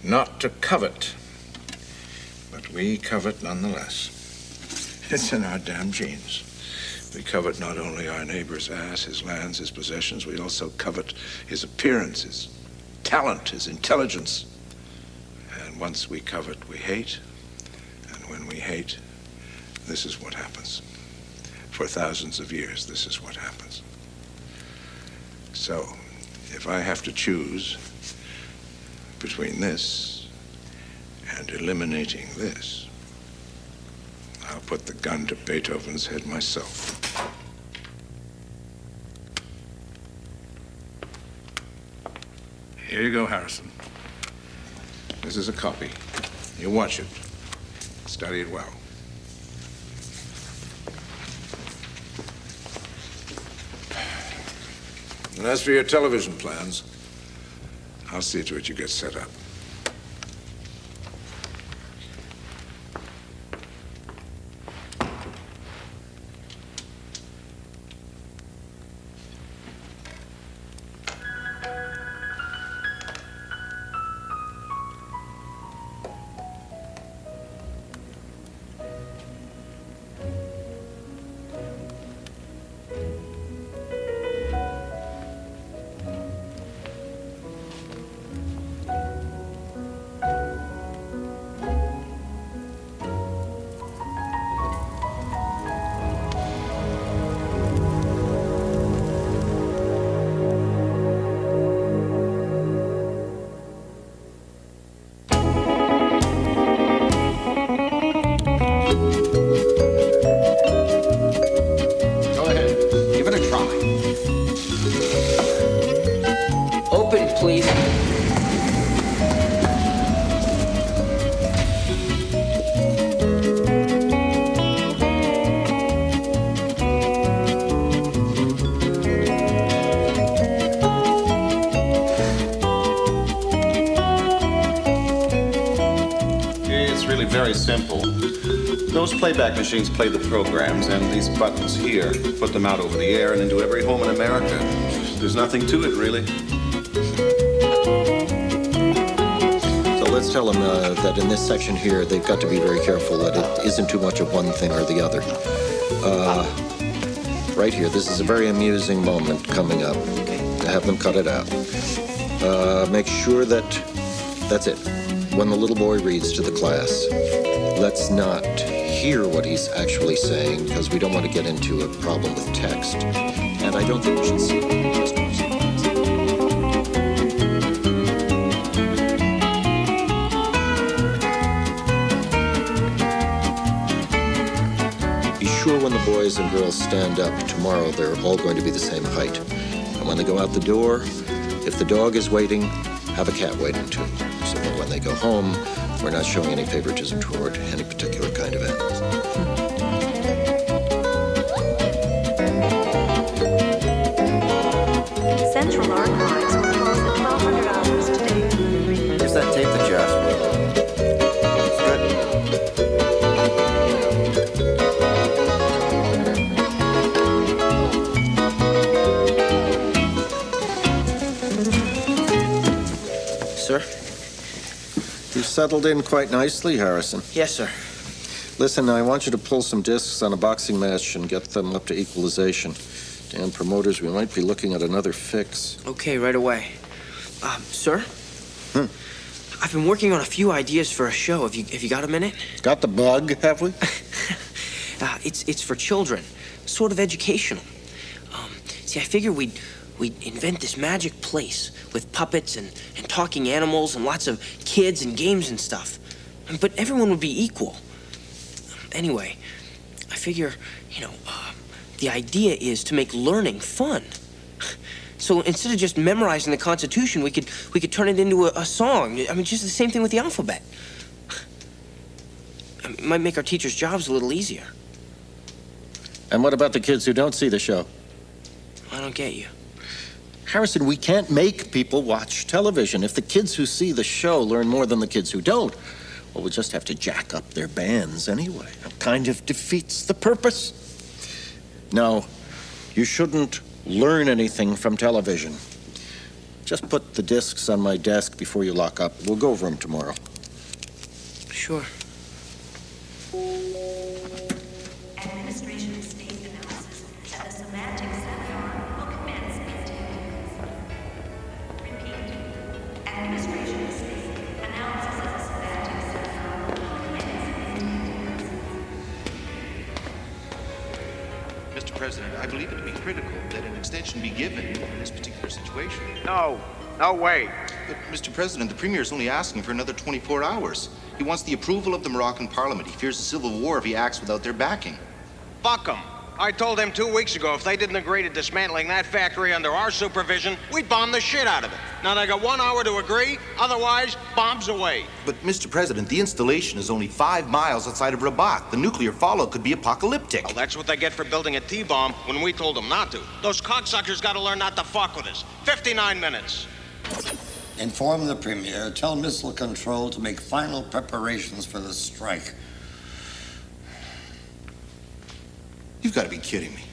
not to covet, but we covet nonetheless. It's in our damn genes. We covet not only our neighbor's ass, his lands, his possessions, we also covet his appearance, his talent, his intelligence. And once we covet, we hate. And when we hate, this is what happens. For thousands of years, this is what happens. So, if I have to choose between this and eliminating this, I'll put the gun to Beethoven's head myself. Here you go, Harrison. This is a copy. You watch it. Study it well. And as for your television plans, I'll see to it you get set up. Please. It's really very simple. Those playback machines play the programs, and these buttons here put them out over the air and into every home in America. There's nothing to it, really. Let's tell them that in this section here, they've got to be very careful that it isn't too much of one thing or the other. Right here, this is a very amusing moment coming up. To have them cut it out. Make sure that that's it. When the little boy reads to the class, let's not hear what he's actually saying, because we don't want to get into a problem with text. And I don't think we should see it. When the boys and girls stand up tomorrow, they're all going to be the same height. And when they go out the door, if the dog is waiting, have a cat waiting too. So that when they go home, we're not showing any favoritism toward any particular kind of animal. Central Archives will close at 1200 hours today. Here's that tape that you asked for. Settled in quite nicely, Harrison. Yes, sir. Listen, I want you to pull some discs on a boxing match and get them up to equalization. Damn promoters, we might be looking at another fix. Okay, right away. Sir? I've been working on a few ideas for a show. Have you got a minute? Got the bug, have we? It's for children. Sort of educational. See, I figure we'd invent this magic place with puppets and talking animals and lots of kids and games and stuff. But everyone would be equal. Anyway, I figure, the idea is to make learning fun. So instead of just memorizing the Constitution, we could turn it into a song. I mean, just the same thing with the alphabet. It might make our teachers' jobs a little easier. And what about the kids who don't see the show? I don't get you. Harrison, we can't make people watch television. If the kids who see the show learn more than the kids who don't, well, we'll just have to jack up their bands anyway. It kind of defeats the purpose. No, you shouldn't learn anything from television. Just put the discs on my desk before you lock up. We'll go over them tomorrow. Sure. Administration state analysis that the semantic seminar will commence in 10 minutes. Repeat. Administration state analysis of the semantic seminar will commence in 10 minutes. Mr. President, I believe it to be critical that an extension be given in this particular situation. No, wait. But, Mr. President, the Premier is only asking for another 24 hours. He wants the approval of the Moroccan Parliament. He fears a civil war if he acts without their backing. Fuck them. I told them 2 weeks ago if they didn't agree to dismantling that factory under our supervision, we'd bomb the shit out of it. Now they got 1 hour to agree, otherwise, bombs away. But, Mr. President, the installation is only 5 miles outside of Rabat. The nuclear fallout could be apocalyptic. Well, that's what they get for building a T-bomb when we told them not to. Those cocksuckers gotta learn not to fuck with us. 59 minutes. Inform the Premier, tell Missile Control to make final preparations for the strike. You've got to be kidding me.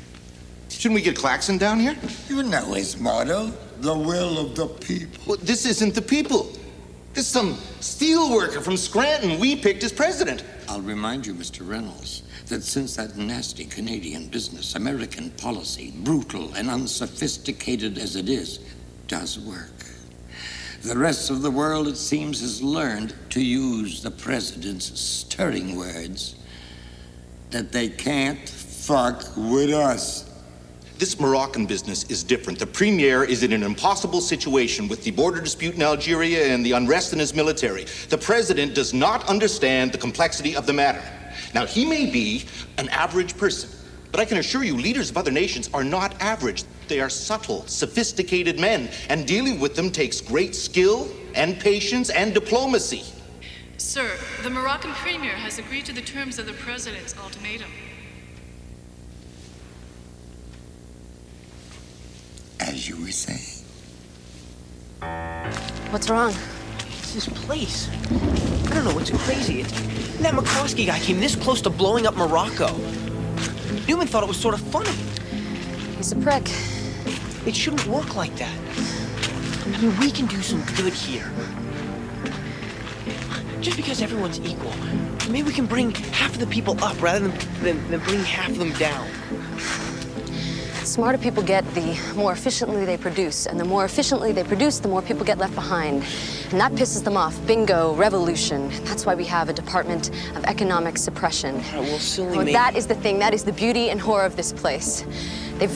Shouldn't we get Claxon down here? You know his motto, the will of the people. Well, this isn't the people. This is some steel worker from Scranton we picked as president. I'll remind you, Mr. Reynolds, that since that nasty Canadian business, American policy, brutal and unsophisticated as it is, does work. The rest of the world, it seems, has learned to use the president's stirring words that they can't fuck with us. This Moroccan business is different. The Premier is in an impossible situation with the border dispute in Algeria and the unrest in his military. The President does not understand the complexity of the matter. Now, he may be an average person, but I can assure you leaders of other nations are not average. They are subtle, sophisticated men, and dealing with them takes great skill and patience and diplomacy. Sir, the Moroccan Premier has agreed to the terms of the President's ultimatum. As you were saying. What's wrong? It's this place. I don't know, it's crazy. That McCloskey guy came this close to blowing up Morocco. Newman thought it was sort of funny. He's a prick. It shouldn't work like that. I mean, we can do some good here. Just because everyone's equal, maybe we can bring half of the people up rather than bring half of them down. The smarter people get, the more efficiently they produce. And the more efficiently they produce, the more people get left behind. And that pisses them off. Bingo, revolution. That's why we have a Department of Economic Suppression. Well, silly Well, me. that is the thing. That is the beauty and horror of this place. They've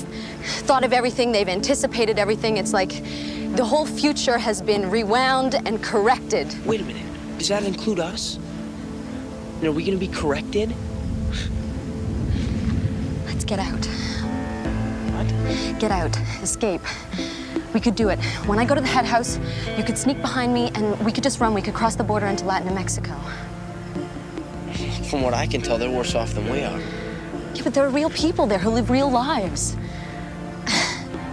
thought of everything. They've anticipated everything. It's like the whole future has been rewound and corrected. Wait a minute. Does that include us? And are we going to be corrected? Let's get out. What? Get out. Escape. We could do it. When I go to the head house, you could sneak behind me and we could just run. We could cross the border into Latin Mexico. From what I can tell, they're worse off than we are. Yeah, but there are real people there who live real lives.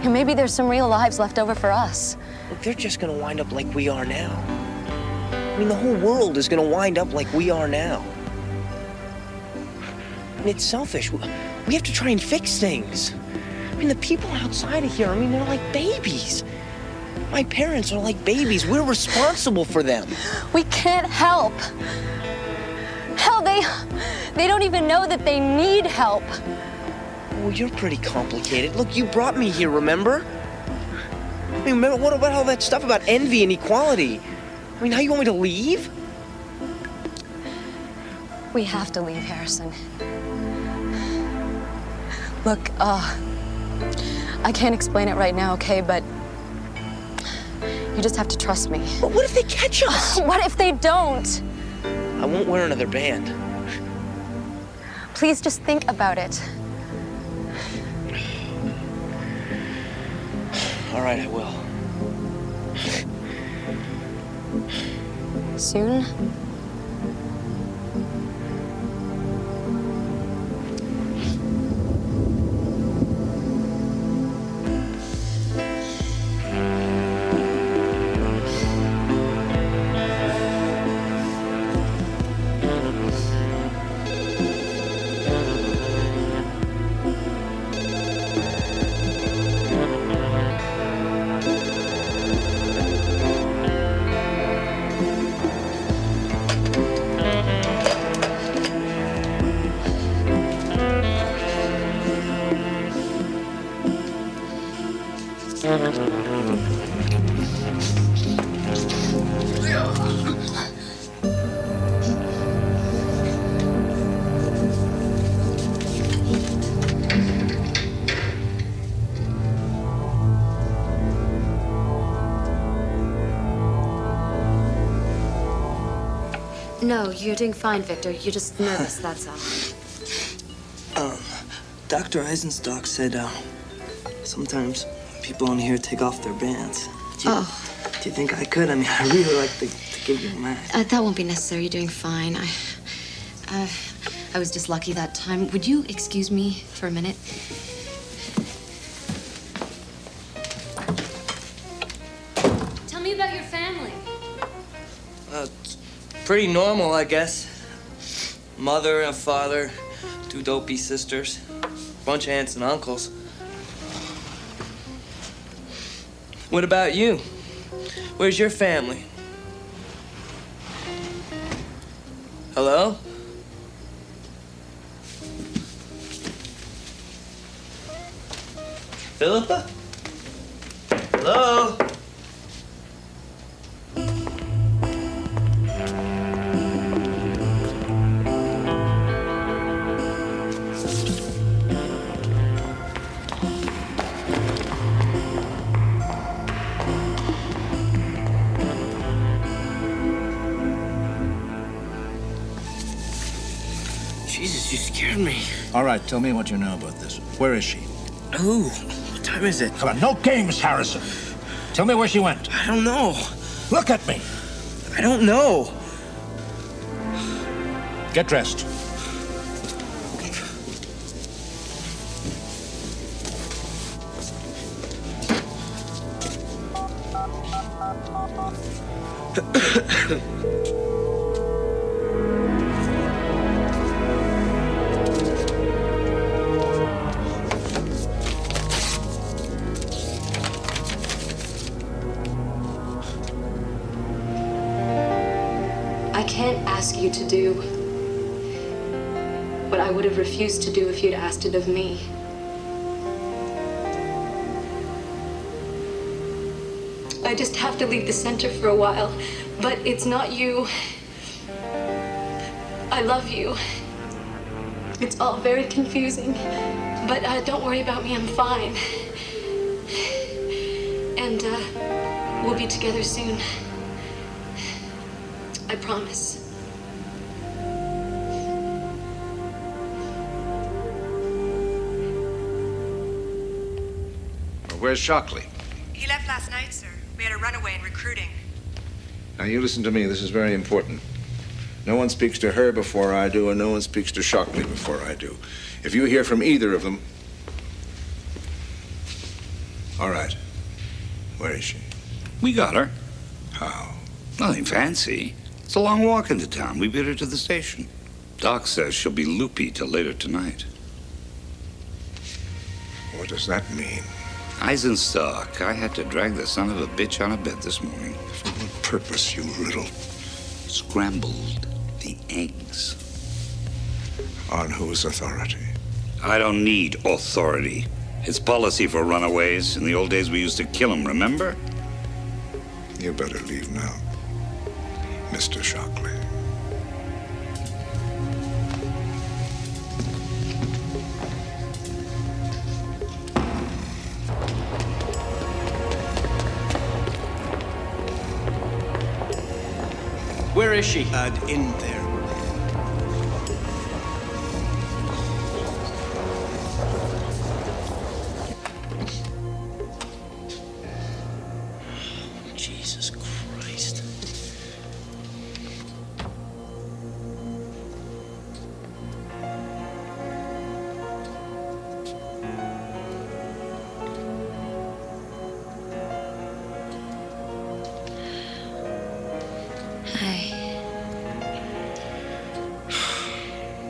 And maybe there's some real lives left over for us. Look, they're just going to wind up like we are now. I mean, the whole world is going to wind up like we are now. And it's selfish. We have to try and fix things. I mean, the people outside of here, I mean, they're like babies. My parents are like babies. We're responsible for them. We can't help. Hell, they don't even know that they need help. Well, you're pretty complicated. Look, you brought me here, remember? I mean, remember, what about all that stuff about envy and equality? I mean, how you want me to leave? We have to leave, Harrison. Look, I can't explain it right now, okay, but you just have to trust me. But what if they catch us? What if they don't? I won't wear another band. Please just think about it. All right, I will. Soon? No, you're doing fine, Victor. You're just nervous, that's all. Dr. Eisenstock said, sometimes people on here take off their bands. Do you think I could? I mean, I really like to give you a match. That won't be necessary. You're doing fine. I was just lucky that time. Would you excuse me for a minute? Tell me about your family. It's pretty normal, I guess. Mother, a father, 2 dopey sisters, bunch of aunts and uncles. What about you? Where's your family? Hello? Philippa? Hello? Jesus, you scared me. All right, tell me what you know about this. Where is she? Who? What time is it? Come on, no games, Harrison. Tell me where she went. I don't know. Look at me. I don't know. Get dressed. I can't ask you to do what I would have refused to do if you'd asked it of me. I just have to leave the center for a while, but it's not you. I love you. It's all very confusing, but don't worry about me, I'm fine. And we'll be together soon. I promise. Where's Shockley? He left last night, sir. We had a runaway in recruiting. Now, you listen to me. This is very important. No one speaks to her before I do, and no one speaks to Shockley before I do. If you hear from either of them... All right. Where is she? We got her. How? Nothing fancy. It's a long walk into town. We beat her to the station. Doc says she'll be loopy till later tonight. What does that mean? Eisenstock, I had to drag the son of a bitch out of bed this morning. For what purpose, you little... Scrambled the eggs. On whose authority? I don't need authority. It's policy for runaways. In the old days, we used to kill them, remember? You better leave now, Mr. Shockley. Where is she? In there. Jesus Christ.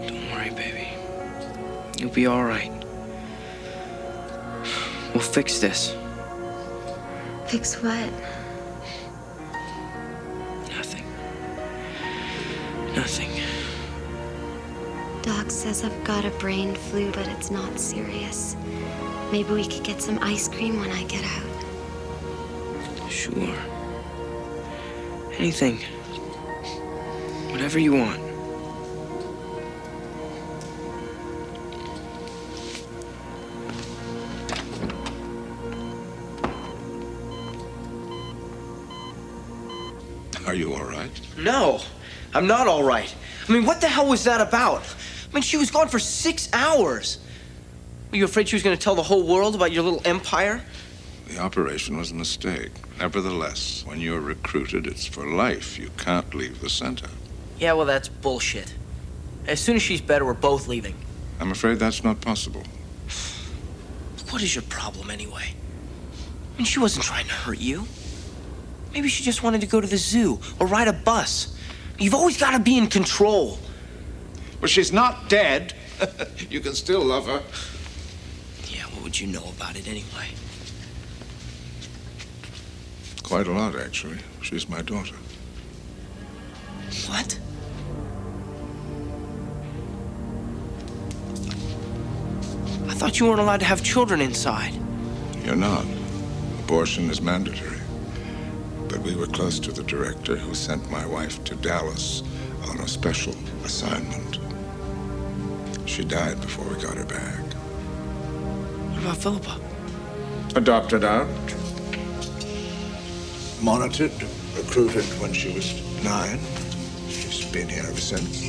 Don't worry, baby. You'll be all right. We'll fix this. Fix what? Nothing. Nothing. Doc says I've got a brain flu, but it's not serious. Maybe we could get some ice cream when I get out. Sure. Anything. Whatever you want. Are you all right? No, I'm not all right. I mean, what the hell was that about? I mean, she was gone for 6 hours. Were you afraid she was going to tell the whole world about your little empire? The operation was a mistake. Nevertheless, when you're recruited, it's for life. You can't leave the center. Yeah, well, that's bullshit. As soon as she's better, we're both leaving. I'm afraid that's not possible. What is your problem, anyway? I mean, she wasn't trying to hurt you. Maybe she just wanted to go to the zoo or ride a bus. You've always got to be in control. But she's not dead. You can still love her. Yeah, what would you know about it anyway? Quite a lot, actually. She's my daughter. What? I thought you weren't allowed to have children inside. You're not. Abortion is mandatory. But we were close to the director who sent my wife to Dallas on a special assignment. She died before we got her back. What about Philippa? Adopted out. Monitored, recruited when she was 9. She's been here ever since.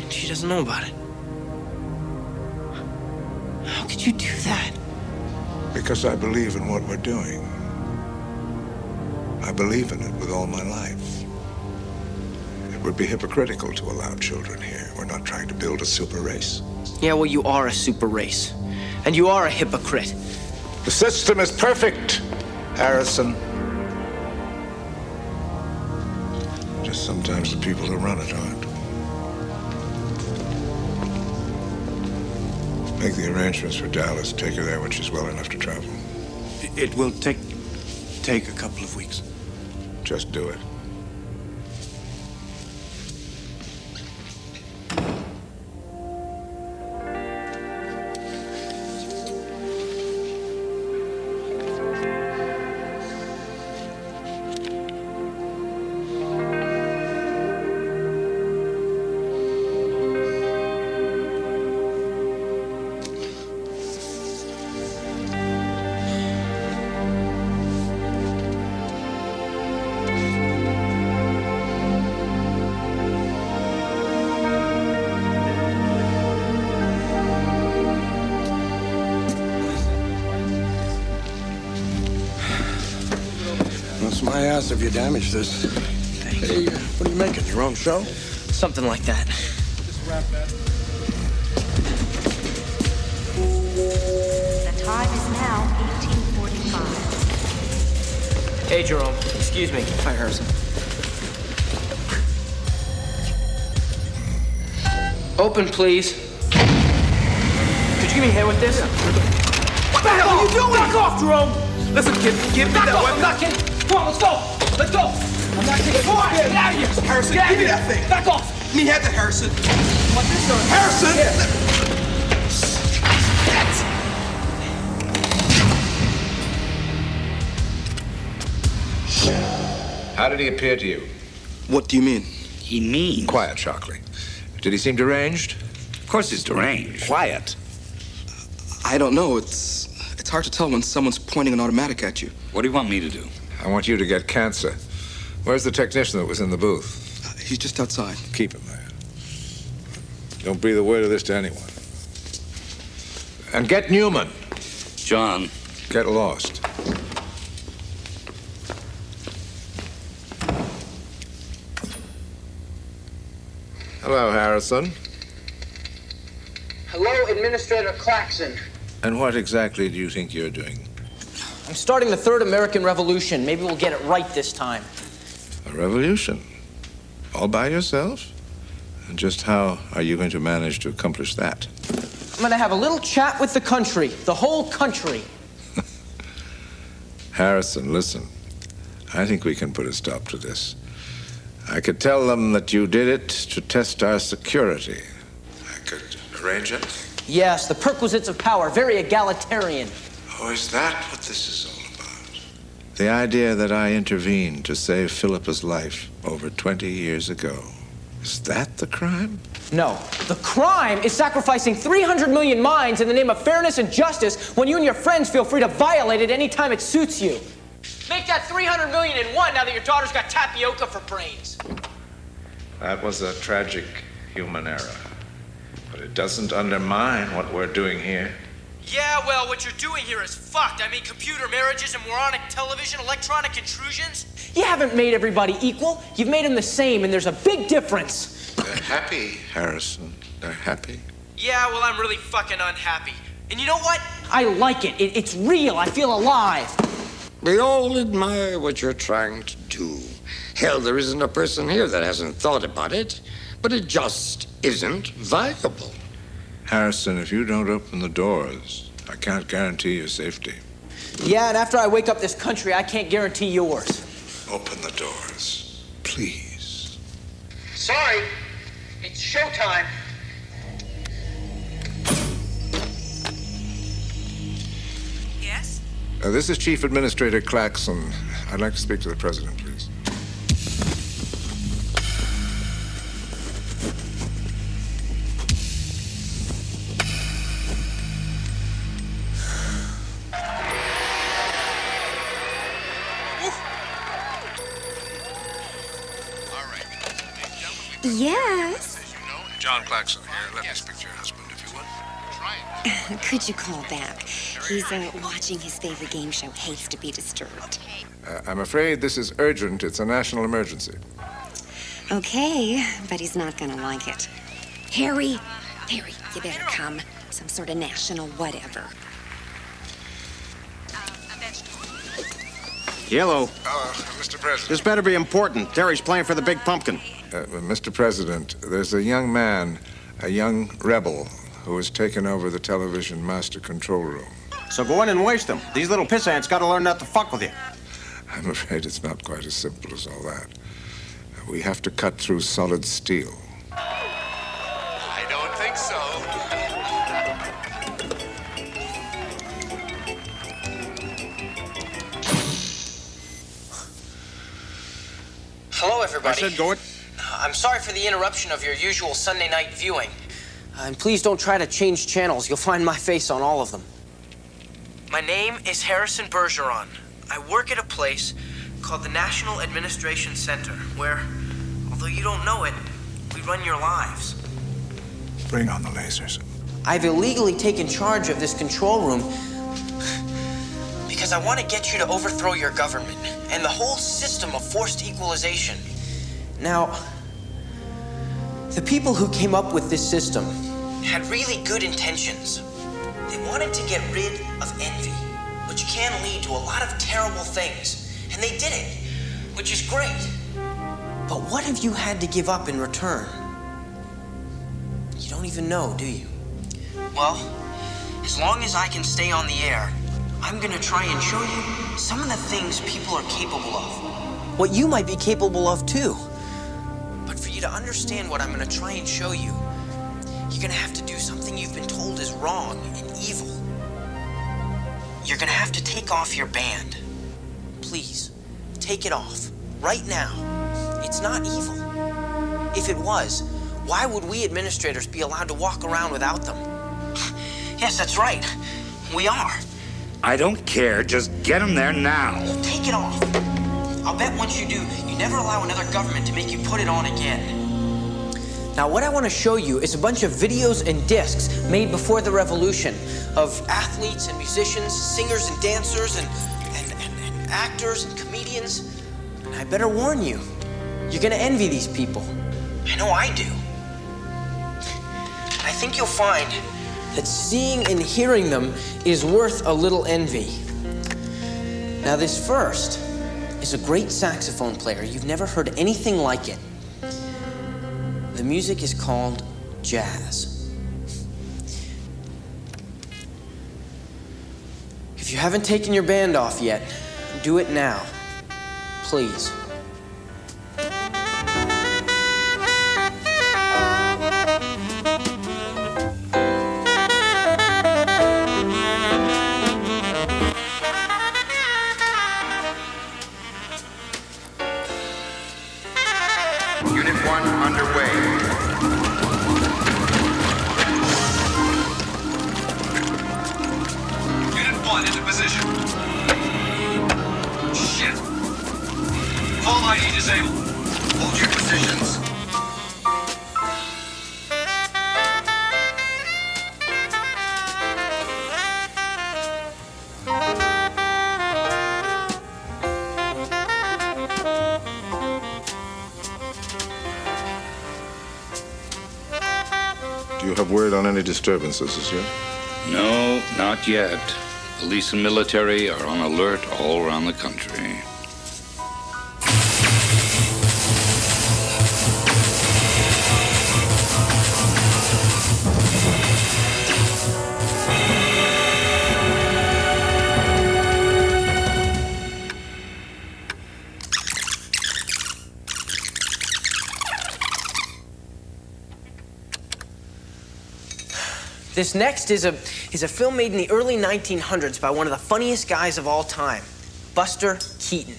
She doesn't know about it. How could you do that? Because I believe in what we're doing. I believe in it with all my life. It would be hypocritical to allow children here. We're not trying to build a super race. Yeah, well, you are a super race. And you are a hypocrite. The system is perfect, Harrison. Just sometimes the people who run it aren't. Make the arrangements for Dallas. Take her there when she's well enough to travel. It will take a couple of weeks. Just do it. My ass if you damage this. Hey, what are you making? Your own show? Something like that. The time is now 18:45. Hey, Jerome. Excuse me. Hi, Harrison. Open, please. Could you give me a hand with this? What the hell are you doing? Back off, Jerome! Listen, give me that weapon. I'm not kidding. Come on, let's go. Let's go. I'm not kidding. Come on, get out of here. Harrison, give me that thing. Back off. Let me have that, Harrison. What this done? Harrison! How did he appear to you? What do you mean? He means... Quiet, Shockley. Did he seem deranged? Of course he's deranged. Quiet. I don't know. It's hard to tell when someone's pointing an automatic at you. What do you want me to do? I want you to get cancer. Where's the technician that was in the booth? He's just outside. Keep him there. Don't breathe a word of this to anyone. And get Newman. John. Get lost. Hello, Harrison. Hello, Administrator Claxon. And what exactly do you think you're doing? I'm starting the Third American Revolution. Maybe we'll get it right this time. A revolution? All by yourself? And just how are you going to manage to accomplish that? I'm going to have a little chat with the country, the whole country. Harrison, listen. I think we can put a stop to this. I could tell them that you did it to test our security. I could arrange it. Yes, the perquisites of power, very egalitarian. Oh, is that what this is all about? The idea that I intervened to save Philippa's life over 20 years ago, is that the crime? No. The crime is sacrificing 300 million minds in the name of fairness and justice when you and your friends feel free to violate it anytime it suits you. Make that 300 million in one now that your daughter's got tapioca for brains. That was a tragic human error. But it doesn't undermine what we're doing here. Yeah, well, what you're doing here is fucked. I mean, computer marriages and moronic television, electronic intrusions. You haven't made everybody equal. You've made them the same, and there's a big difference. They're happy, Harrison. They're happy. Yeah, well, I'm really fucking unhappy. And you know what? I like it. It's real. I feel alive. We all admire what you're trying to do. Hell, there isn't a person here that hasn't thought about it, but it just isn't viable. Harrison, if you don't open the doors, I can't guarantee your safety. Yeah, and after I wake up this country, I can't guarantee yours. Open the doors, please. Sorry, it's showtime. Yes? This is Chief Administrator Claxon. I'd like to speak to the President, please. Yes? John Claxon here. Let me speak to your husband, if you would. Could you call back? He's watching his favorite game show, Hates to be Disturbed. I'm afraid this is urgent. It's a national emergency. Okay, but he's not gonna like it. Harry, you better come. Some sort of national whatever. Yellow. Mr. President. This better be important. Terry's playing for the big pumpkin. Mr. President, there's a young man, a young rebel, who has taken over the television master control room. So go in and waste them. These little piss ants gotta learn not to fuck with you. I'm afraid it's not quite as simple as all that. We have to cut through solid steel. I don't think so. Hello, everybody. I said go it. I'm sorry for the interruption of your usual Sunday night viewing. And please don't try to change channels. You'll find my face on all of them. My name is Harrison Bergeron. I work at a place called the National Administration Center, where, although you don't know it, we run your lives. Bring on the lasers. I've illegally taken charge of this control room because I want to get you to overthrow your government and the whole system of forced equalization. Now, the people who came up with this system had really good intentions. They wanted to get rid of envy, which can lead to a lot of terrible things. And they did it, which is great. But what have you had to give up in return? You don't even know, do you? Well, as long as I can stay on the air, I'm gonna try and show you some of the things people are capable of. What you might be capable of, too. But for you to understand what I'm gonna try and show you, you're gonna have to do something you've been told is wrong and evil. You're gonna have to take off your band. Please, take it off. Right now. It's not evil. If it was, why would we administrators be allowed to walk around without them? Yes, that's right. We are. I don't care. Just get him there now. Take it off. I'll bet once you do, you never allow another government to make you put it on again. Now, what I want to show you is a bunch of videos and discs made before the revolution of athletes and musicians, singers and dancers, and actors and comedians. And I better warn you, you're going to envy these people. I know I do. I think you'll find that seeing and hearing them is worth a little envy. Now, this first is a great saxophone player. You've never heard anything like it. The music is called jazz. If you haven't taken your band off yet, do it now, please. 1 underway. Unit 1 into position. Shit. Full ID disabled. Hold your positions. Do you have word on any disturbances as yet? No, not yet. Police and military are on alert all around the country. This next is a film made in the early 1900s by one of the funniest guys of all time, Buster Keaton.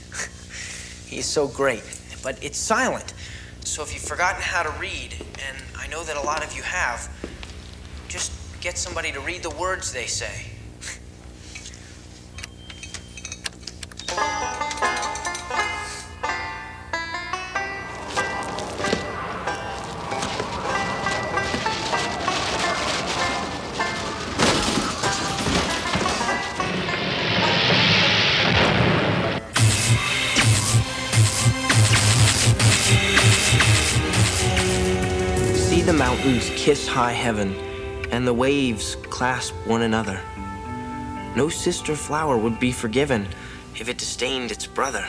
He is so great, but it's silent. So if you've forgotten how to read, and I know that a lot of you have, just get somebody to read the words they say. See the mountains kiss high heaven, and the waves clasp one another. No sister flower would be forgiven if it disdained its brother.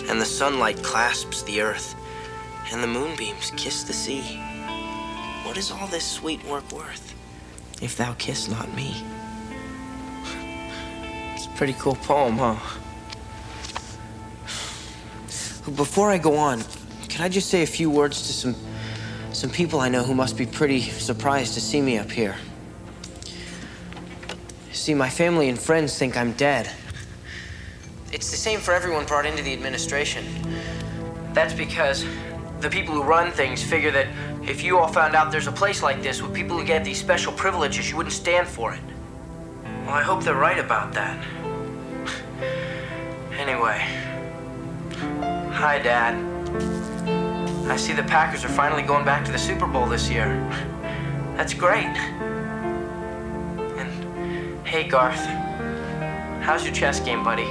And the sunlight clasps the earth, and the moonbeams kiss the sea. What is all this sweet work worth, if thou kiss not me? It's a pretty cool poem, huh? Before I go on, can I just say a few words to some people I know who must be pretty surprised to see me up here? See, my family and friends think I'm dead. It's the same for everyone brought into the administration. That's because the people who run things figure that if you all found out there's a place like this with people who get these special privileges, you wouldn't stand for it. Well, I hope they're right about that. Anyway. Hi, Dad. I see the Packers are finally going back to the Super Bowl this year. That's great. And, hey, Garth. How's your chess game, buddy?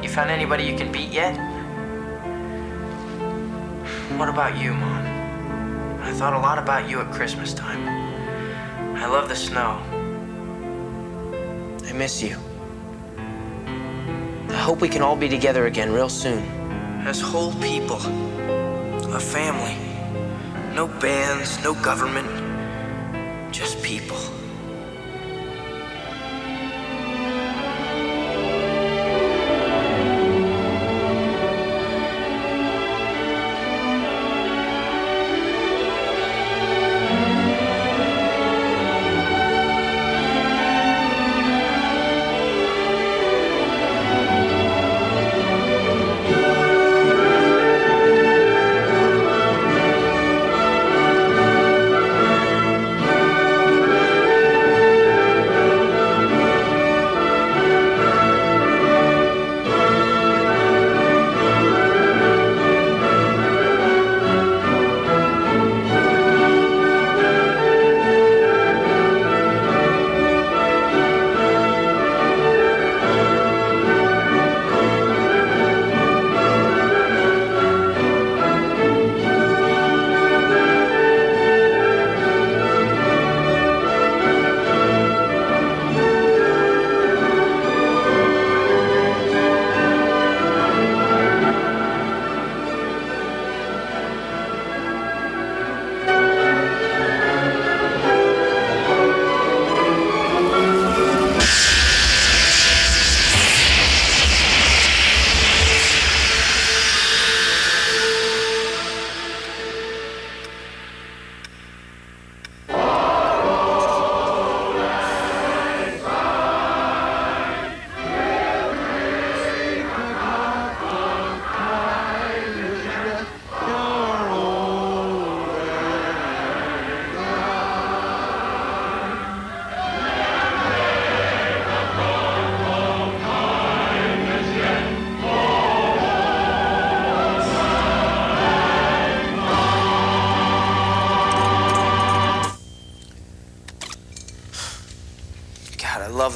You found anybody you can beat yet? What about you, Mom? I thought a lot about you at Christmas time. I love the snow. I miss you. I hope we can all be together again real soon. As whole people. A family. No bands, no government. Just people.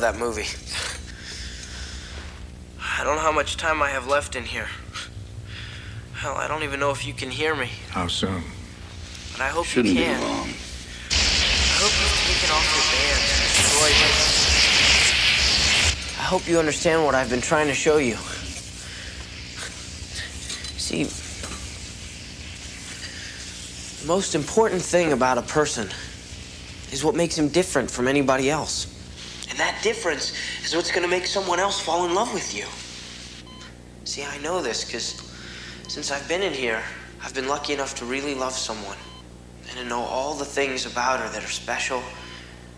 love that movie. I don't know how much time I have left in here. Hell, I don't even know if you can hear me. How soon? But I hope Shouldn't you be can. long. I hope you've taken off your bands and destroyed it. I hope you understand what I've been trying to show you. See, the most important thing about a person is what makes him different from anybody else. And that difference is what's going to make someone else fall in love with you. See, I know this because since I've been in here, I've been lucky enough to really love someone and to know all the things about her that are special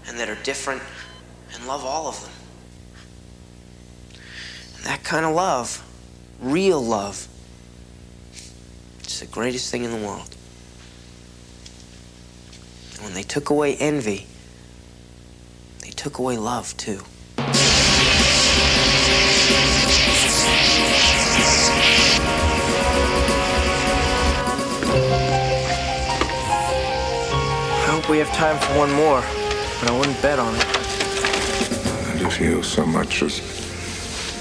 and that are different and love all of them. And that kind of love, real love, is the greatest thing in the world. And when they took away envy, they took away love too. I hope we have time for one more, but I wouldn't bet on it. And if you so much as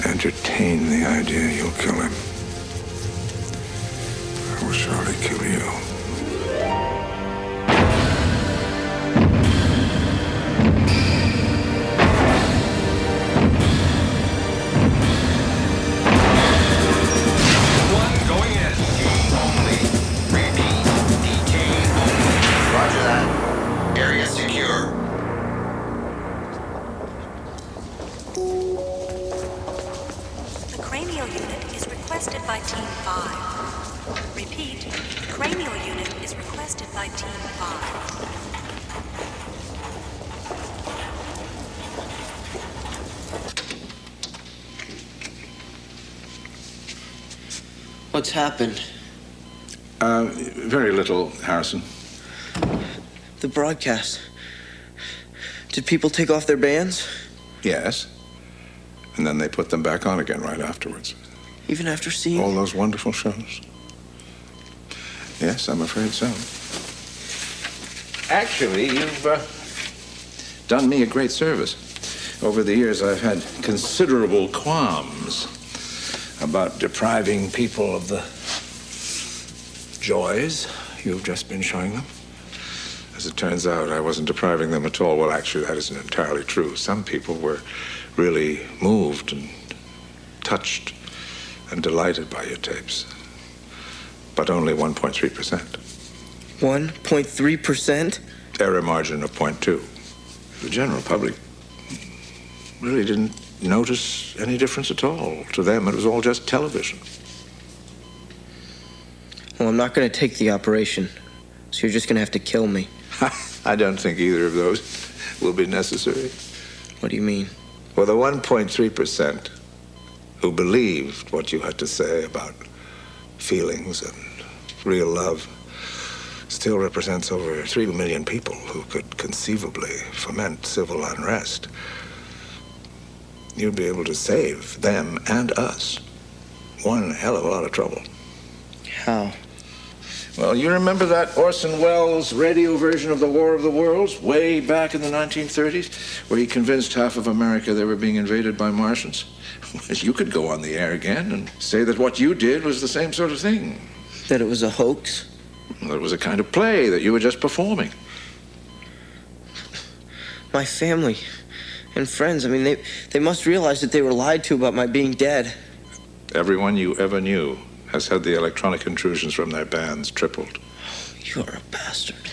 entertain the idea you'll kill him, I will surely kill you. By Team 5. Repeat, cranial unit is requested by Team 5. What's happened? Very little, Harrison. The broadcast. Did people take off their bands? Yes. And then they put them back on again right afterwards. Even after seeing all those wonderful shows? Yes, I'm afraid so. Actually, you've done me a great service. Over the years, I've had considerable qualms about depriving people of the joys you've just been showing them. As it turns out, I wasn't depriving them at all. Well, actually, that isn't entirely true. Some people were really moved and touched and delighted by your tapes, but only 1.3%. 1.3%? Error margin of 0.2. The general public really didn't notice any difference at all. To them, it was all just television. Well, I'm not going to take the operation, so you're just going to have to kill me. I don't think either of those will be necessary. What do you mean? Well, the 1.3% who believed what you had to say about feelings and real love still represents over 3 million people who could conceivably foment civil unrest. You'd be able to save them and us one hell of a lot of trouble. How? Well, you remember that Orson Welles radio version of The War of the Worlds way back in the 1930s, where he convinced half of America they were being invaded by Martians? You could go on the air again and say that what you did was the same sort of thing. That it was a hoax? Well, it was a kind of play that you were just performing. My family and friends, I mean, they must realize that they were lied to about my being dead. Everyone you ever knew has had the electronic intrusions from their bands tripled. You're a bastard.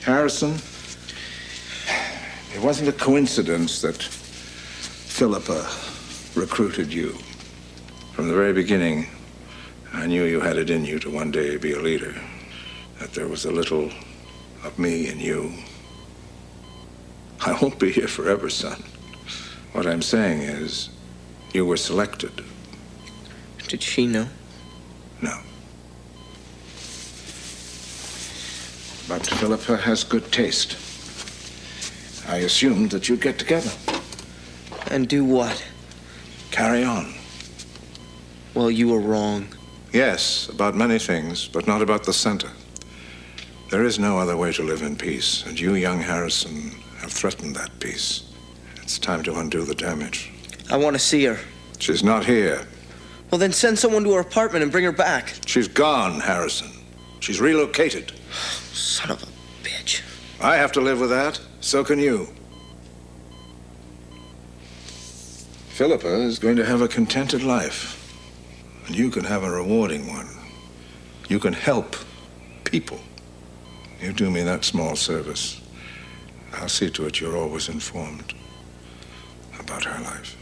Harrison, it wasn't a coincidence that Philippa recruited you. From the very beginning, I knew you had it in you to one day be a leader, that there was a little of me in you. I won't be here forever, son. What I'm saying is, you were selected. Did she know? No. But Philippa has good taste. I assumed that you'd get together. And do what? Carry on. Well, you were wrong. Yes, about many things, but not about the center. There is no other way to live in peace, and you, young Harrison, have threatened that peace. It's time to undo the damage. I want to see her. She's not here. Well, then send someone to her apartment and bring her back. She's gone, Harrison. She's relocated. Son of a bitch. I have to live with that. So can you. Philippa is going to have a contented life. And you can have a rewarding one. You can help people. You do me that small service. I'll see to it you're always informed about her life.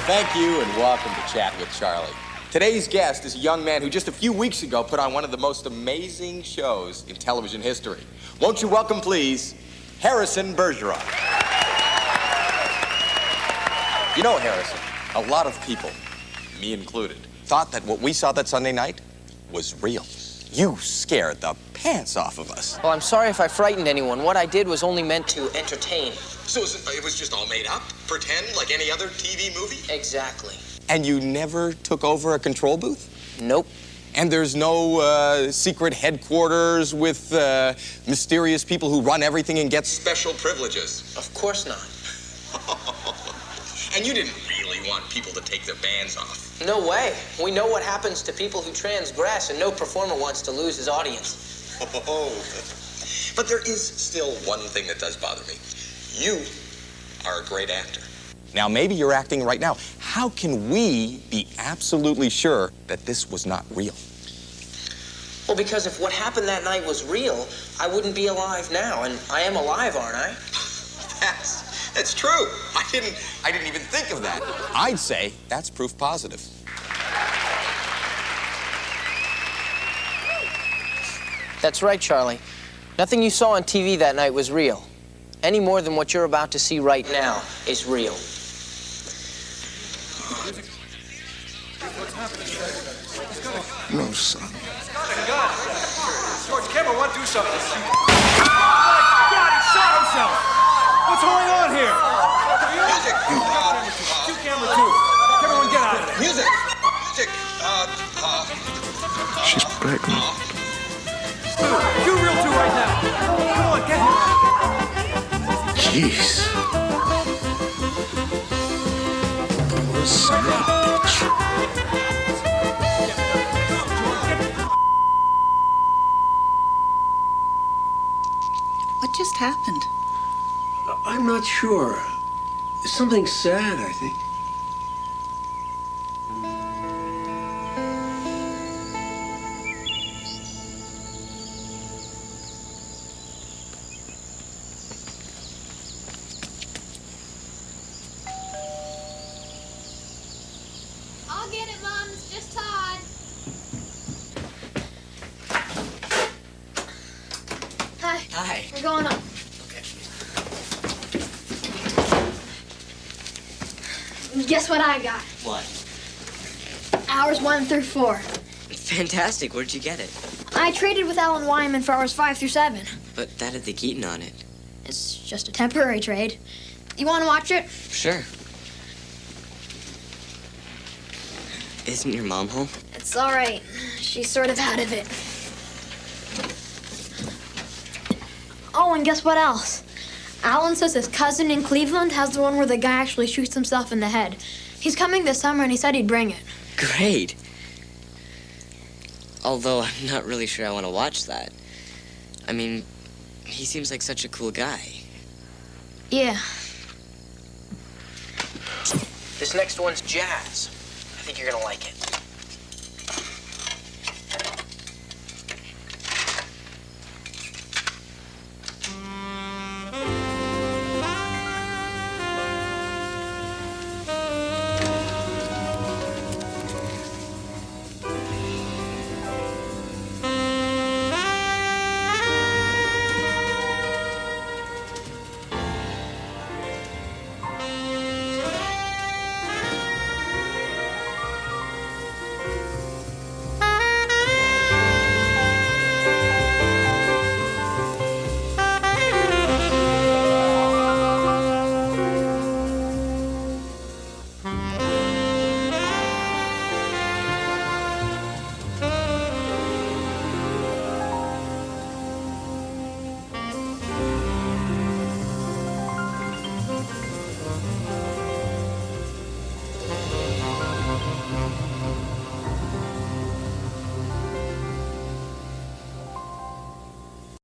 Thank you and welcome to Chat with Charlie. Today's guest is a young man who just a few weeks ago put on one of the most amazing shows in television history. Won't you welcome, please, Harrison Bergeron. You know, Harrison, a lot of people, me included, thought that what we saw that Sunday night was real. You scared the pants off of us. Well, I'm sorry if I frightened anyone. What I did was only meant to entertain. So it was just all made up? Pretend like any other TV movie? Exactly. And you never took over a control booth? Nope. And there's no secret headquarters with mysterious people who run everything and get special privileges? Of course not. And you didn't really want people to take their bands off? No way. We know what happens to people who transgress, and no performer wants to lose his audience. Oh. But there is still one thing that does bother me. You are a great actor. Now, maybe you're acting right now. How can we be absolutely sure that this was not real? Well, because if what happened that night was real, I wouldn't be alive now, and I am alive, aren't I? That's true. I didn't even think of that. I'd say that's proof positive. That's right, Charlie. Nothing you saw on TV that night was real. Any more than what you're about to see right now is real. No, son. George, camera one, do something. Oh, my God, he shot himself! What's going on here? Music! Do camera two. Camera one, get out of there. Music! Music! She's pregnant. Do real two right now. Come on, get him. Jeez. Poor son of a bitch. What just happened? I'm not sure. Something sad, I think. I'll get it, Mom. It's just Todd. Hi. Hi. We're going up. Guess what I got? What? Hours 1 through 4. Fantastic. Where'd you get it? I traded with Alan Wyman for hours 5 through 7. But that had the Keaton on it. It's just a temporary trade. You want to watch it? Sure. Isn't your mom home? It's all right. She's sort of out of it. Oh, and guess what else? Alan says his cousin in Cleveland has the one where the guy actually shoots himself in the head. He's coming this summer, and he said he'd bring it. Great. Although I'm not really sure I want to watch that. I mean, he seems like such a cool guy. Yeah. This next one's jazz. I think you're gonna like it.